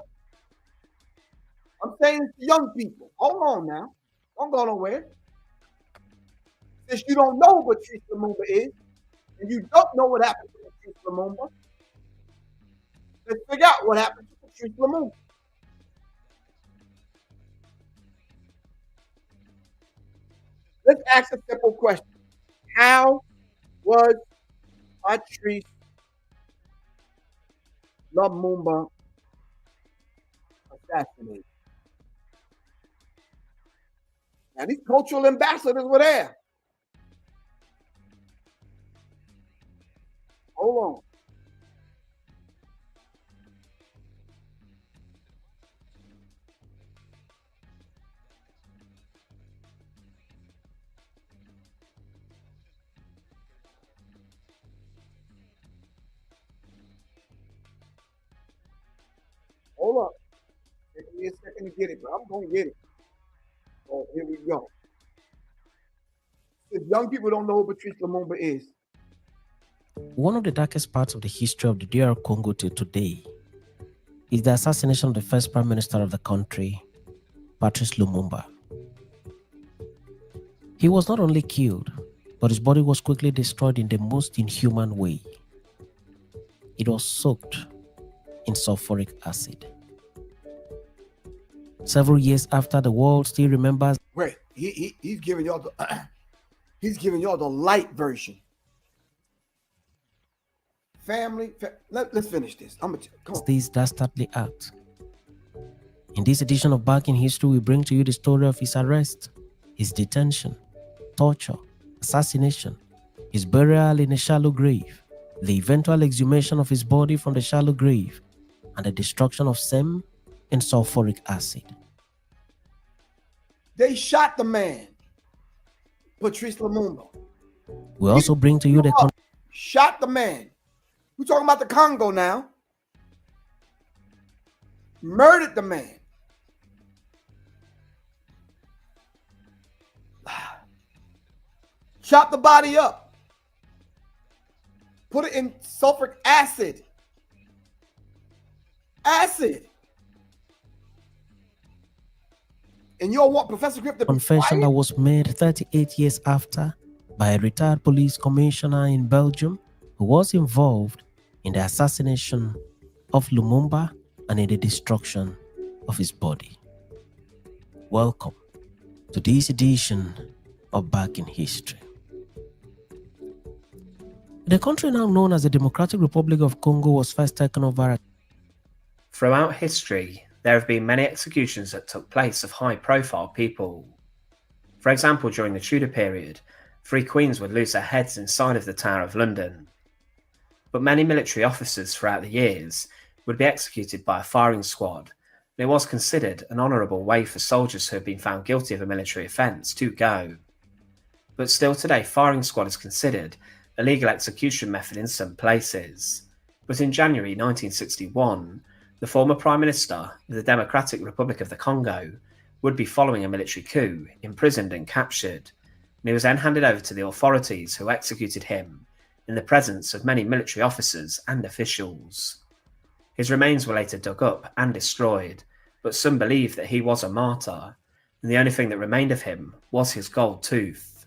Speaker 1: I'm saying this to young people. Hold on now. Don't go nowhere. Since you don't know what Patrice Lumumba is, and you don't know what happened to Patrice Lumumba, let's figure out what happened to Patrice Lumumba. ask a simple question. How was Patrice Lumumba assassinated? Now, these cultural ambassadors were there. Hold on. Hold up. Take me a second to get it, but I'm going to get it. Oh, here we go. If young people don't know who Patrice Lumumba is,
Speaker 2: one of the darkest parts of the history of the DR Congo till today is the assassination of the first prime minister of the country, Patrice Lumumba. He was not only killed, but his body was quickly destroyed in the most inhuman way. It was soaked in sulfuric acid. Several years after, the world still remembers.
Speaker 1: Wait, he's giving y'all the he's giving y'all the light version. Family, let's finish this. I'm gonna come on.
Speaker 2: This dastardly act. In this edition of Back in History, we bring to you the story of his arrest, his detention, torture, assassination, his burial in a shallow grave, the eventual exhumation of his body from the shallow grave, and the destruction of same in sulfuric acid.
Speaker 1: They shot the man, Patrice Lumumba.
Speaker 2: We also bring to you the
Speaker 1: shot the man. We're talking about the Congo now. Murdered the man. Chop the body up. Put it in sulfuric acid. And you all want Professor Griff to
Speaker 2: confession that was made 38 years after by a retired police commissioner in Belgium who was involved in the assassination of Lumumba and in the destruction of his body. Welcome to this edition of Back in History. The country now known as the Democratic Republic of Congo was first taken over.
Speaker 3: Throughout history, there have been many executions that took place of high-profile people. For example, during the Tudor period, 3 queens would lose their heads inside of the Tower of London. But many military officers throughout the years would be executed by a firing squad, and it was considered an honourable way for soldiers who had been found guilty of a military offence to go. But still today, firing squad is considered a legal execution method in some places. But in January 1961, the former Prime Minister of the Democratic Republic of the Congo would be following a military coup, imprisoned and captured, and he was then handed over to the authorities who executed him in the presence of many military officers and officials. His remains were later dug up and destroyed, but some believe that he was a martyr, and the only thing that remained of him was his gold tooth.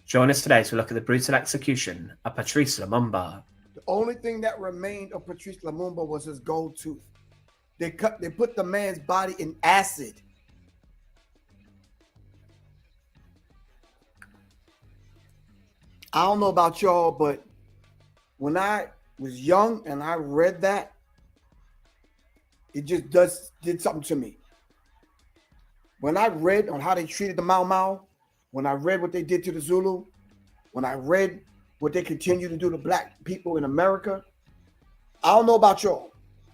Speaker 3: Join us today to look at the brutal execution of Patrice Lumumba.
Speaker 1: The only thing that remained of Patrice Lumumba was his gold tooth. They put the man's body in acid. I don't know about y'all, but when I was young and I read that, it just did something to me. When I read on how they treated the Mau Mau, when I read what they did to the Zulu, when I read what they continue to do to black people in America, I don't know about y'all.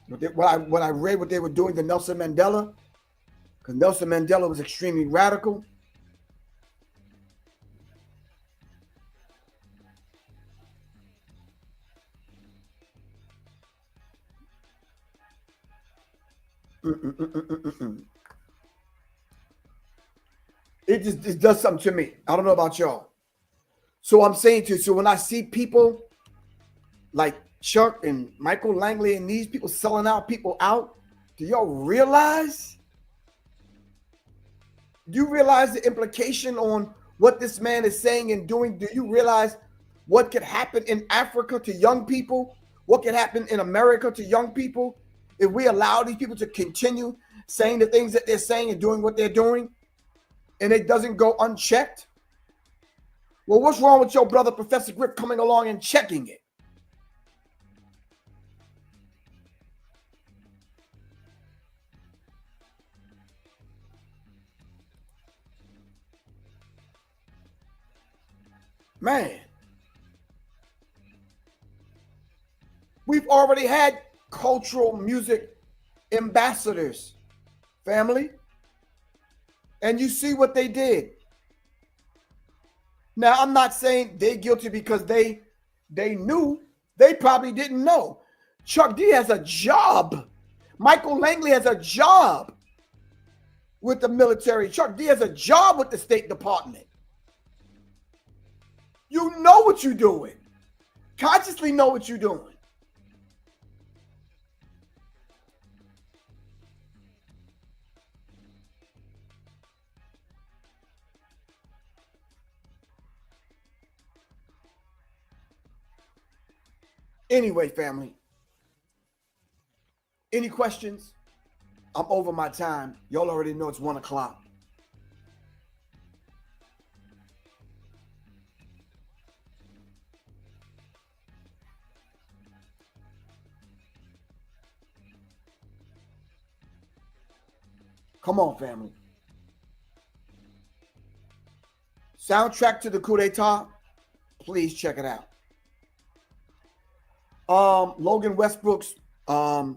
Speaker 1: When I read what they were doing to Nelson Mandela, because Nelson Mandela was extremely radical. It does something to me. I don't know about y'all. So I'm saying to you, so when I see people like Chuck and Michael Langley and these people selling people out, do y'all realize? Do you realize the implication on what this man is saying and doing? Do you realize what could happen in Africa to young people? What could happen in America to young people if we allow these people to continue saying the things that they're saying and doing what they're doing, and it doesn't go unchecked? Well, what's wrong with your brother, Professor Griff, coming along and checking it? Man, we've already had cultural music ambassadors, family. And you see what they did. Now, I'm not saying they're guilty because they knew. They probably didn't know. Chuck D has a job. Michael Langley has a job with the military. Chuck D has a job with the State Department. You know what you're doing. Consciously know what you're doing. Anyway, family, any questions? I'm over my time. Y'all already know it's 1 o'clock. Come on, family. Soundtrack to the coup d'etat. Please check it out. Logan Westbrook's the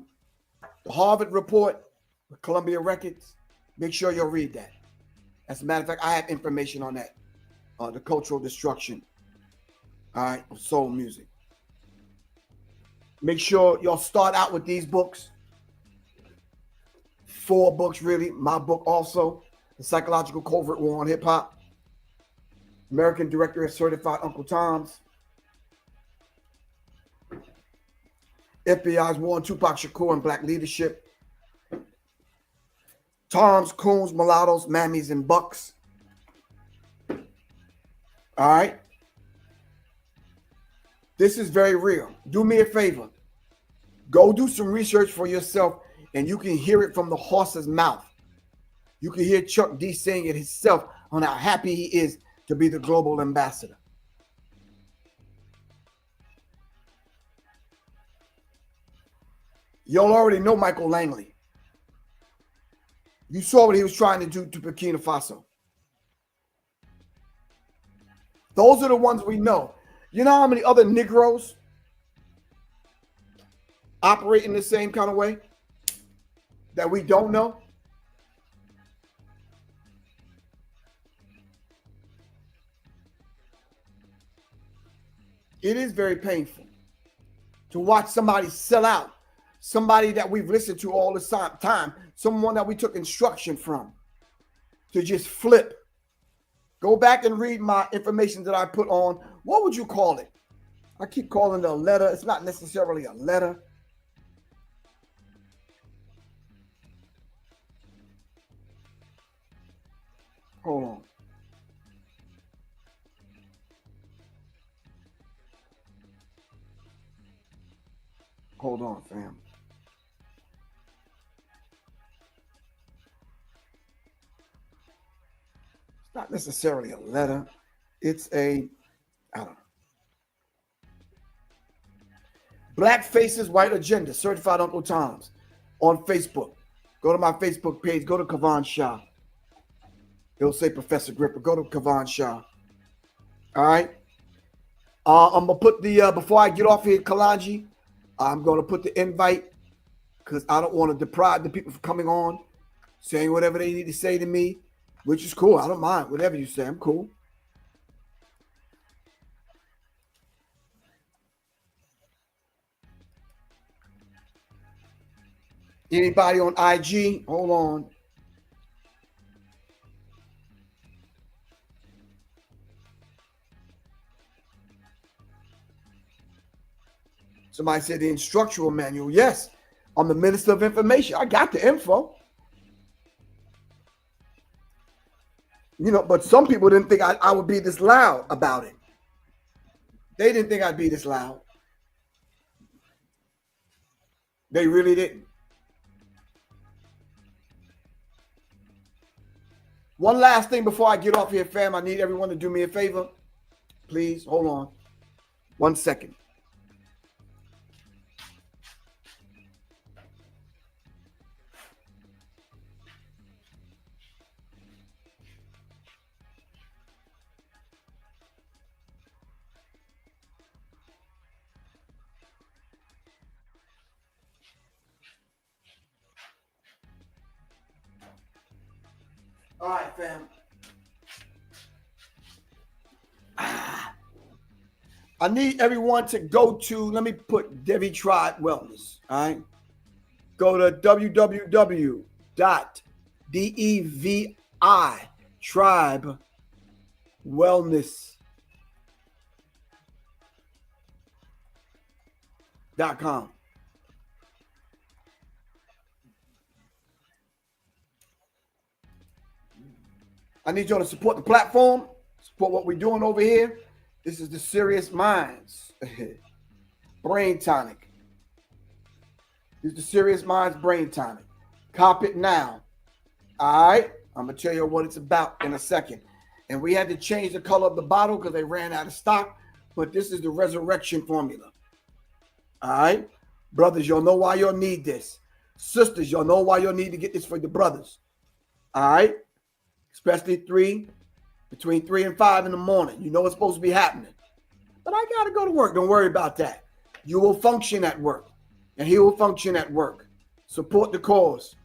Speaker 1: Harvard report with Columbia Records. Make sure you'll read that. As a matter of fact, I have information on that. The cultural destruction, all right, of soul music. Make sure y'all start out with these books. 4 books, really. My book also, The Psychological Covert War on Hip Hop. American Directory of Certified Uncle Toms. FBI's War on Tupac Shakur and Black Leadership. Toms, Coons, Mulattoes, Mammies, and Bucks. All right. This is very real. Do me a favor. Go do some research for yourself, and you can hear it from the horse's mouth. You can hear Chuck D saying it himself on how happy he is to be the global ambassador. Y'all already know Michael Langley. You saw what he was trying to do to Burkina Faso. Those are the ones we know. You know how many other Negroes operate in the same kind of way that we don't know? It is very painful to watch somebody sell out. Somebody that we've listened to all the time, someone that we took instruction from, to just flip. Go back and read my information that I put on. What would you call it? I keep calling it a letter. It's not necessarily a letter. Hold on. Hold on, fam. It's not necessarily a letter. It's a, I don't know. Blackface's White Agenda, Certified Uncle Toms on Facebook. Go to my Facebook page. Go to Kavan Shah. It'll say Professor Gripper. Go to Kavan Shah. All right. I'm going to put the, before I get off here, Kalanji, I'm going to put the invite because I don't want to deprive the people from coming on, saying whatever they need to say to me, which is cool. I don't mind. Whatever you say, I'm cool. Anybody on IG? Hold on. Somebody said the instructional manual. Yes, I'm the Minister of Information. I got the info. You know, but some people didn't think I would be this loud about it. They didn't think I'd be this loud. They really didn't. One last thing before I get off here, fam. I need everyone to do me a favor. Please hold on 1 second. All right, fam. I need everyone to go to, let me put Devi Tribe Wellness, all right? Go to www.devittribewellness.com. I need y'all to support the platform, support what we're doing over here. This is the Serious Minds Brain Tonic. This is the Serious Minds Brain Tonic. Cop it now. All right? I'm going to tell you what it's about in a second. And we had to change the color of the bottle because they ran out of stock. But this is the resurrection formula. All right? Brothers, y'all know why y'all need this. Sisters, y'all know why y'all need to get this for the brothers. All right? Especially between 3 and 5 in the morning. You know it's supposed to be happening. But I got to go to work. Don't worry about that. You will function at work. And he will function at work. Support the cause.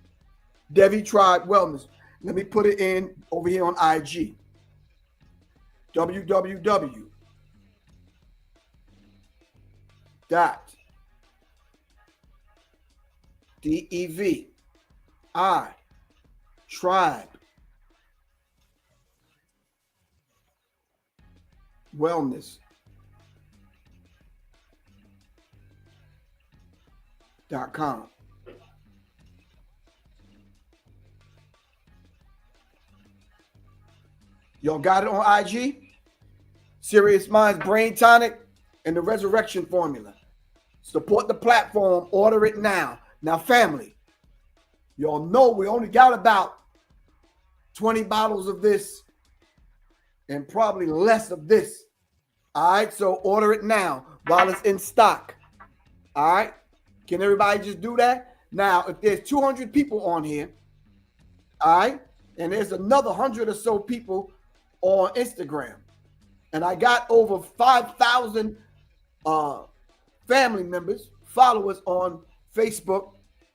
Speaker 1: Devi Tribe Wellness. Let me put it in over here on IG. www.DEVI wellness.com. Y'all got it on IG? Serious Minds Brain Tonic and the Resurrection Formula. Support the platform. Order it now. Now, family, y'all know we only got about 20 bottles of this and probably less of this. All right, so order it now while it's in stock. All right, can everybody just do that? Now, if there's 200 people on here, all right, and there's another 100 or so people on Instagram, and I got over 5,000 family members, followers on Facebook,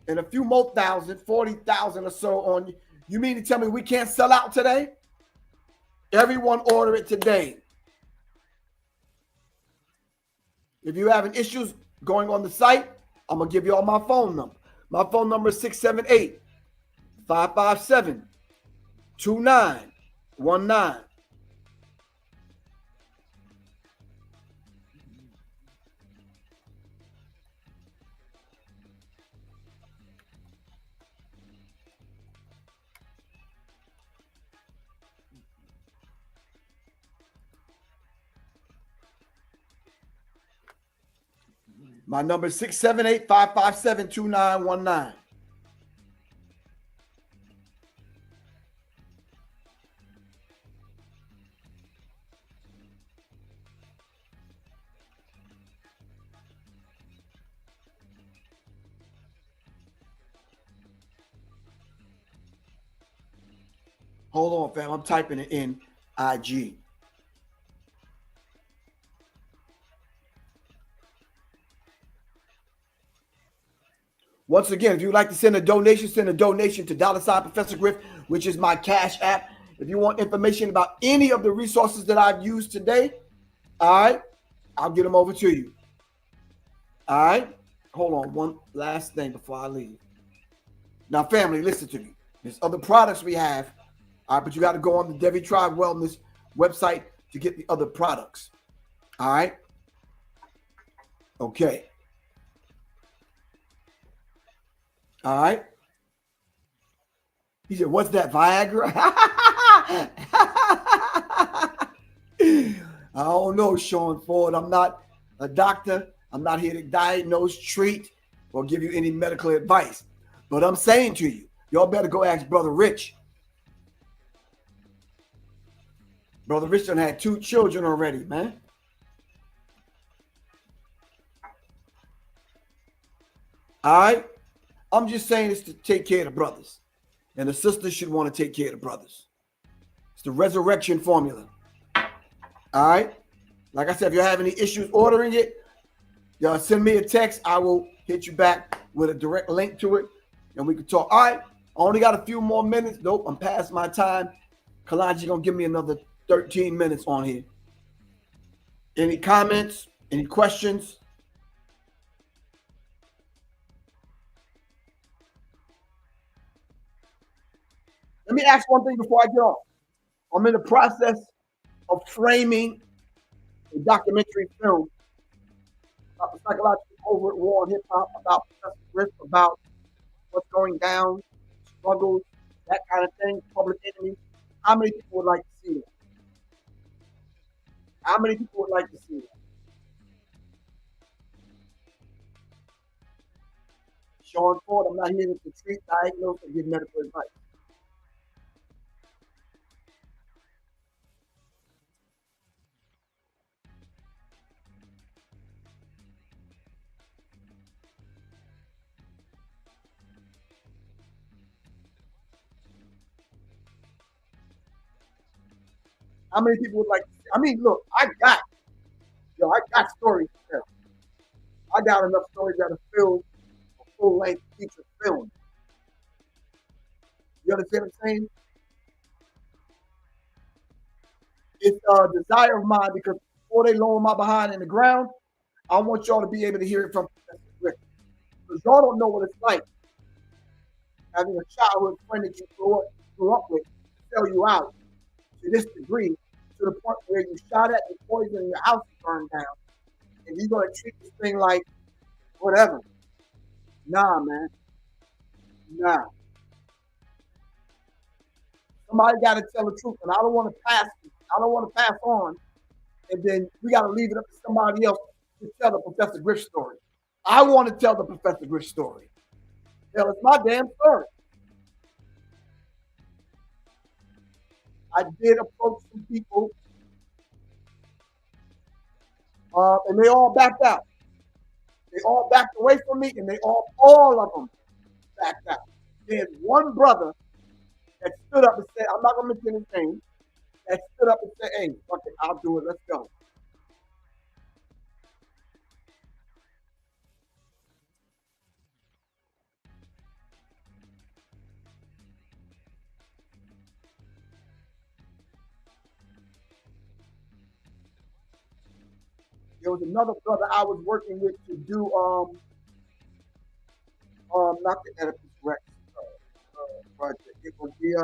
Speaker 1: and a few more thousand, 40,000 or so on. You mean to tell me we can't sell out today? Everyone order it today. If you're having issues going on the site, I'm going to give you all my phone number. My phone number is 678-557-2919. My number is 678-557-2919. Hold on, fam. I'm typing it in IG. Once again, if you'd like to send a donation to $Professor Griff, which is my Cash App. If you want information about any of the resources that I've used today, all right, I'll get them over to you. All right. Hold on. One last thing before I leave. Now, family, listen to me. There's other products we have. All right, but you got to go on the Devi Tribe Wellness website to get the other products. All right. Okay. All right. He said, what's that, Viagra? I don't know, Sean Ford. I'm not a doctor. I'm not here to diagnose, treat, or give you any medical advice. But I'm saying to you, y'all better go ask Brother Rich. Brother Rich done had 2 children already, man. All right? I'm just saying this to take care of the brothers. And the sisters should want to take care of the brothers. It's the resurrection formula. All right? Like I said, if you have any issues ordering it, y'all send me a text. I will hit you back with a direct link to it, and we can talk. All right? I only got a few more minutes. Nope, I'm past my time. Kalanji gonna give me another 13 minutes on here. Any comments? Any questions? Let me ask one thing before I get off. I'm in the process of framing a documentary film about the psychological covert war on hip hop, about Professor Griff, about what's going down, struggles, that kind of thing, public enemy. How many people would like to see that? How many people would like to see that? Sean Ford, I'm not here to treat, diagnose, or give medical advice. How many people would like to see? I mean, look, I got stories to tell. I got enough stories that are filled a full-length feature film. You understand what I'm saying? It's a desire of mine because before they lower my behind in the ground, I want y'all to be able to hear it from Professor Griff. Because y'all don't know what it's like having a childhood friend that you grew up with sell you out to this degree, to the point where you shot at the poison and your house is burned down. And you're going to treat this thing like whatever. Nah, man. Nah. Somebody got to tell the truth, and I don't want to pass. I don't want to pass on, and then we got to leave it up to somebody else to tell the Professor Griff story. I want to tell the Professor Griff story. Hell, it's my damn story. I did approach some people, and they all backed out. They all backed away from me, and all of them backed out. There's one brother that stood up and said, I'm not going to mention his name, that stood up and said, hey, fuck it, I'll do it, let's go. There was another brother I was working with to do not the Oedipus Rex project. It was the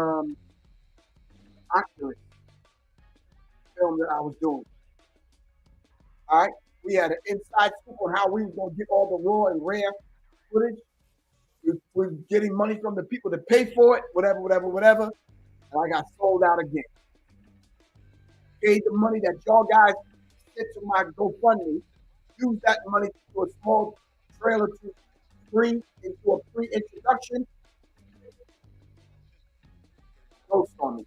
Speaker 1: Oculus film that I was doing. All right, we had an inside scoop on how we were gonna get all the raw and rare footage. We're getting money from the people to pay for it, whatever. And I got sold out again. Paid the money that y'all guys sent to my GoFundMe. Used that money for a small trailer to bring into a pre-introduction. Ghost on me.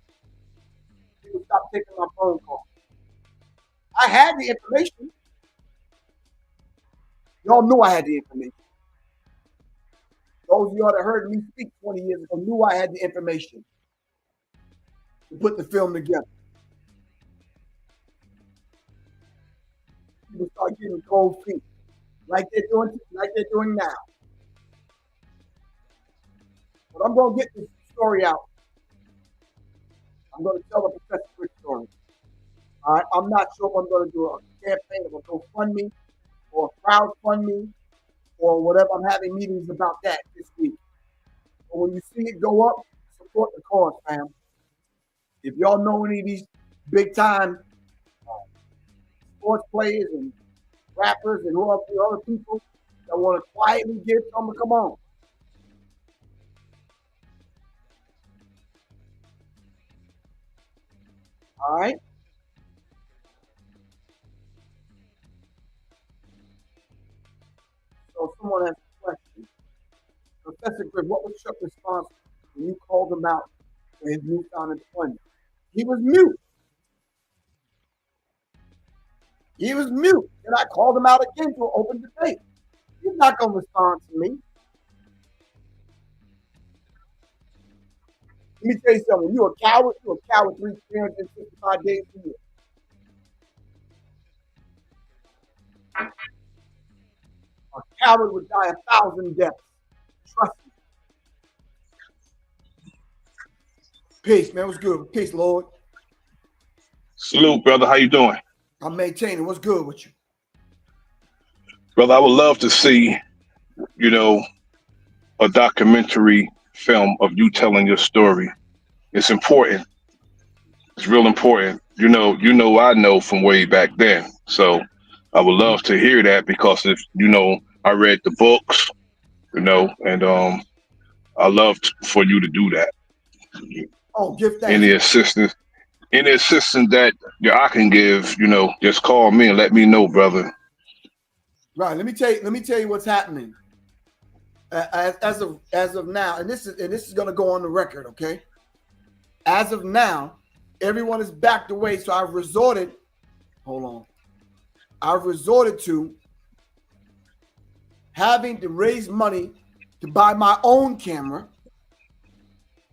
Speaker 1: People stopped taking my phone call. I had the information. Y'all knew I had the information. Those of y'all that heard me speak 20 years ago knew I had the information to put the film together. People start getting cold feet, like they're doing now. But I'm gonna get this story out. I'm gonna tell the Professor Griff story. All right, I'm not sure if I'm gonna do a campaign of a GoFundMe or a crowdfunding or whatever. I'm having meetings about that this week. But when you see it go up, support the cause, fam. If y'all know any of these big time sports players and rappers and all the other people that want to quietly give something, come on. All right. So someone has a question. Professor Griff, what was Chuck's response when you called him out for his newfound employment? He was mute. He was mute, and I called him out again for open debate. He's not going to respond to me. Let me tell you something. You're a coward. You're a coward 365 days a year. A coward would die 1,000 deaths. Trust me. Peace, man. What's good? Peace, Lord.
Speaker 4: Salute, brother. How you doing?
Speaker 1: I'm maintaining. What's good with you?
Speaker 4: Brother, I would love to see, a documentary film of you telling your story. It's important. It's real important. I know from way back then. So I would love to hear that because if, I read the books, and I love for you to do that.
Speaker 1: Oh, give thanks.
Speaker 4: Any assistance that I can give, just call me and let me know, brother.
Speaker 1: Right. Let me tell you what's happening. As of now, and this is going to go on the record, okay? As of now, everyone is backed away, so I've resorted to having to raise money to buy my own camera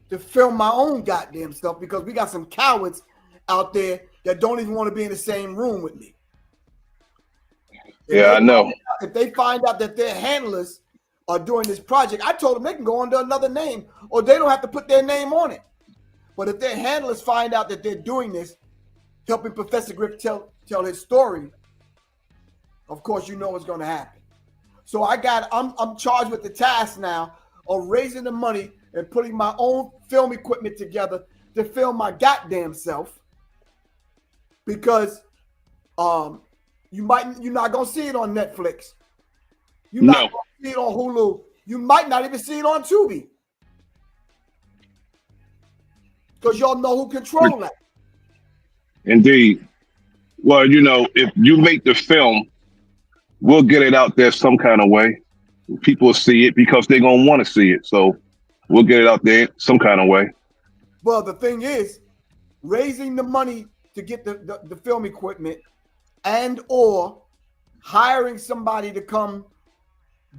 Speaker 1: to film my own goddamn stuff because we got some cowards out there that don't even want to be in the same room with me.
Speaker 4: I know.
Speaker 1: If they find out that their handlers are doing this project, I told them they can go under another name or they don't have to put their name on it. But if their handlers find out that they're doing this, helping Professor Griff tell his story, of course, you know what's going to happen. So I'm charged with the task now of raising the money and putting my own film equipment together to film my goddamn self because you're not gonna see it on Netflix. You're not gonna see it on Hulu. You might not even see it on Tubi. Because y'all know who control that.
Speaker 4: Indeed. Well, if you make the film, we'll get it out there some kind of way. People will see it because they're going to want to see it. So we'll get it out there some kind of way.
Speaker 1: Well, the thing is, raising the money to get the film equipment and or hiring somebody to come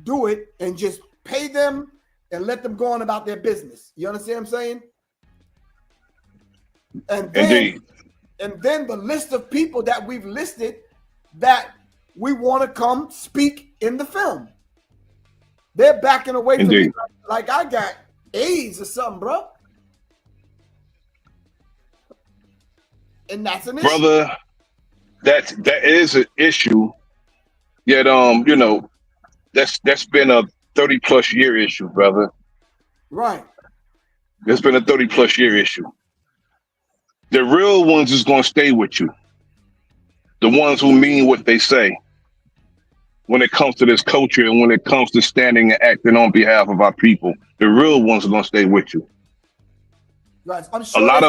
Speaker 1: do it and just pay them and let them go on about their business. You understand what I'm saying? And then the list of people that we've listed that we want to come speak in the film. They're backing away from me like I got AIDS or something, bro. And that's an issue.
Speaker 4: Brother, that is an issue. Yet that's been a 30+ year issue, brother.
Speaker 1: Right.
Speaker 4: It's been a 30+ year issue. The real ones is gonna stay with you. The ones who mean what they say when it comes to this culture and when it comes to standing and acting on behalf of our people. The real ones are gonna stay with you.
Speaker 1: Right. I'm sure
Speaker 4: a lot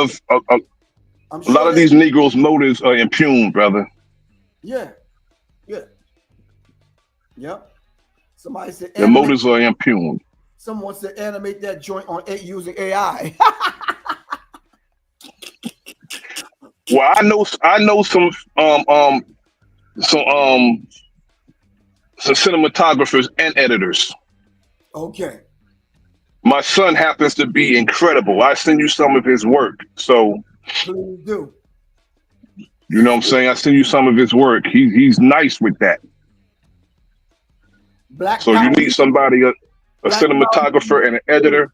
Speaker 4: of these Negroes' motives are impugned, brother.
Speaker 1: Yeah. Yep. Somebody said
Speaker 4: the motives are impugned.
Speaker 1: Someone said animate that joint on using AI.
Speaker 4: Well, I know some cinematographers and editors.
Speaker 1: Okay.
Speaker 4: My son happens to be incredible. I send you some of his work. So
Speaker 1: please do.
Speaker 4: You know what I'm saying? I send you some of his work. He's nice with that. You need somebody, a cinematographer and an editor.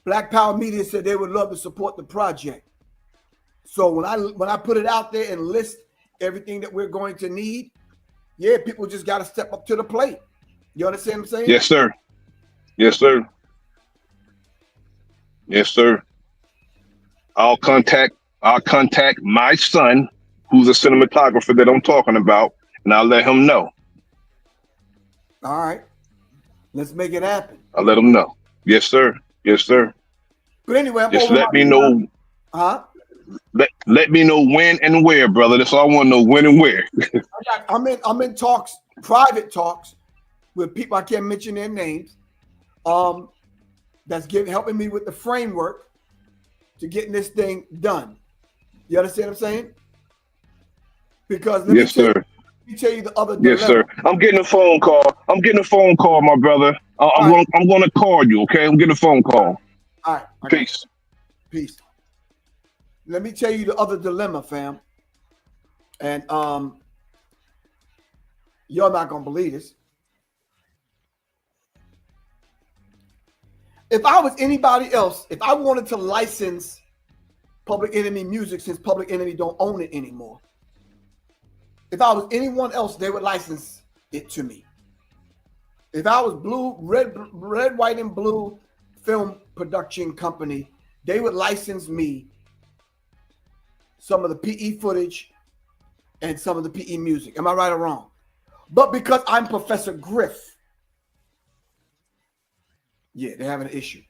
Speaker 1: Black Power Media said they would love to support the project. So when I put it out there and list everything that we're going to need, yeah, people just got to step up to the plate. You understand what I'm saying?
Speaker 4: Yes, sir. Yes, sir. Yes, sir. I'll contact my son, who's a cinematographer that I'm talking about, and I'll let him know.
Speaker 1: All right. Let's make it happen.
Speaker 4: I'll let him know. Yes, sir. Yes, sir.
Speaker 1: But anyway,
Speaker 4: just let me know.
Speaker 1: Huh?
Speaker 4: Let me know when and where, brother. That's all I want to know, when and where.
Speaker 1: I'm in talks, private talks with people, I can't mention their names, that's helping me with the framework to getting this thing done. You understand what I'm saying? Because let me me tell you the other
Speaker 4: Yes, sir.
Speaker 1: dilemma.
Speaker 4: I'm getting a phone call. My brother. I'm gonna call you. Okay, I'm getting a phone call.
Speaker 1: All right. I got
Speaker 4: Peace.
Speaker 1: you. Peace. Let me tell you the other dilemma, fam. And you're not gonna believe this. If I was anybody else, if I wanted to license Public Enemy music, since Public Enemy don't own it anymore, if I was anyone else, they would license it to me. If I was red, white, and blue film production company, they would license me some of the PE footage and some of the PE music. Am I right or wrong? But because I'm Professor Griff, yeah, they're having an issue.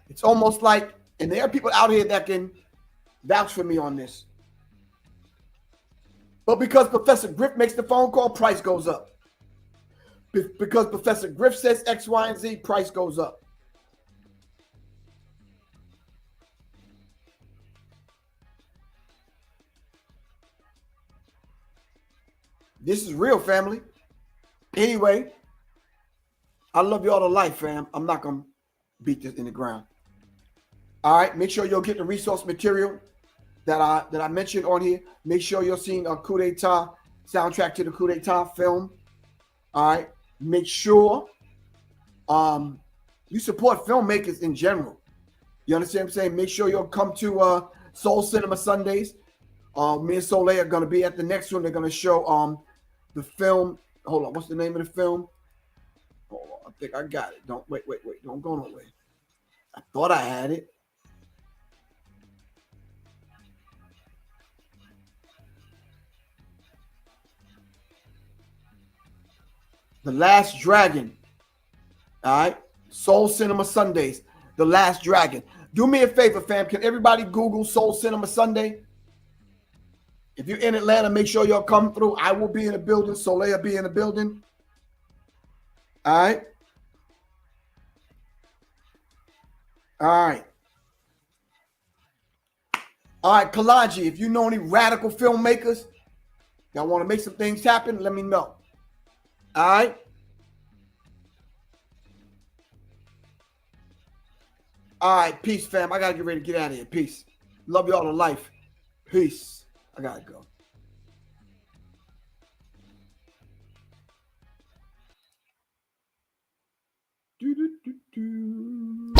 Speaker 1: It's almost like, and there are people out here that can vouch for me on this. But because Professor Griff makes the phone call, price goes up. Because Professor Griff says X, Y, and Z, price goes up. This is real, family. Anyway, I love y'all to life, fam. I'm not going to beat this in the ground. All right, make sure you'll get the resource material that I mentioned on here. Make sure you're seeing a coup d'etat soundtrack to the coup d'etat film. All right, make sure you support filmmakers in general. You understand what I'm saying? Make sure you'll come to Soul Cinema Sundays. Me and Soleil are going to be at the next one. They're going to show the film. Hold on, what's the name of the film? Hold on, I think I got it. Don't wait. Don't go nowhere. I thought I had it. The Last Dragon. All right. Soul Cinema Sundays. The Last Dragon. Do me a favor, fam. Can everybody Google Soul Cinema Sunday? If you're in Atlanta, make sure y'all come through. I will be in the building. Soleil will be in the building. All right. All right. All right, Kalaji, if you know any radical filmmakers that want to make some things happen, let me know. All right. All right. Peace, fam. I got to get ready to get out of here. Peace. Love y'all to life. Peace. I got to go. Do, do, do, do.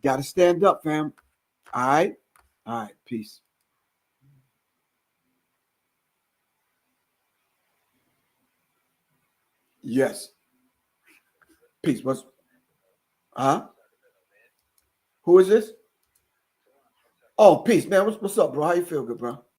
Speaker 1: Got to stand up, fam. All right. All right. Peace. Yes. Peace. What's who is this? Oh, peace, man. What's up, bro? How you feel, good, bro?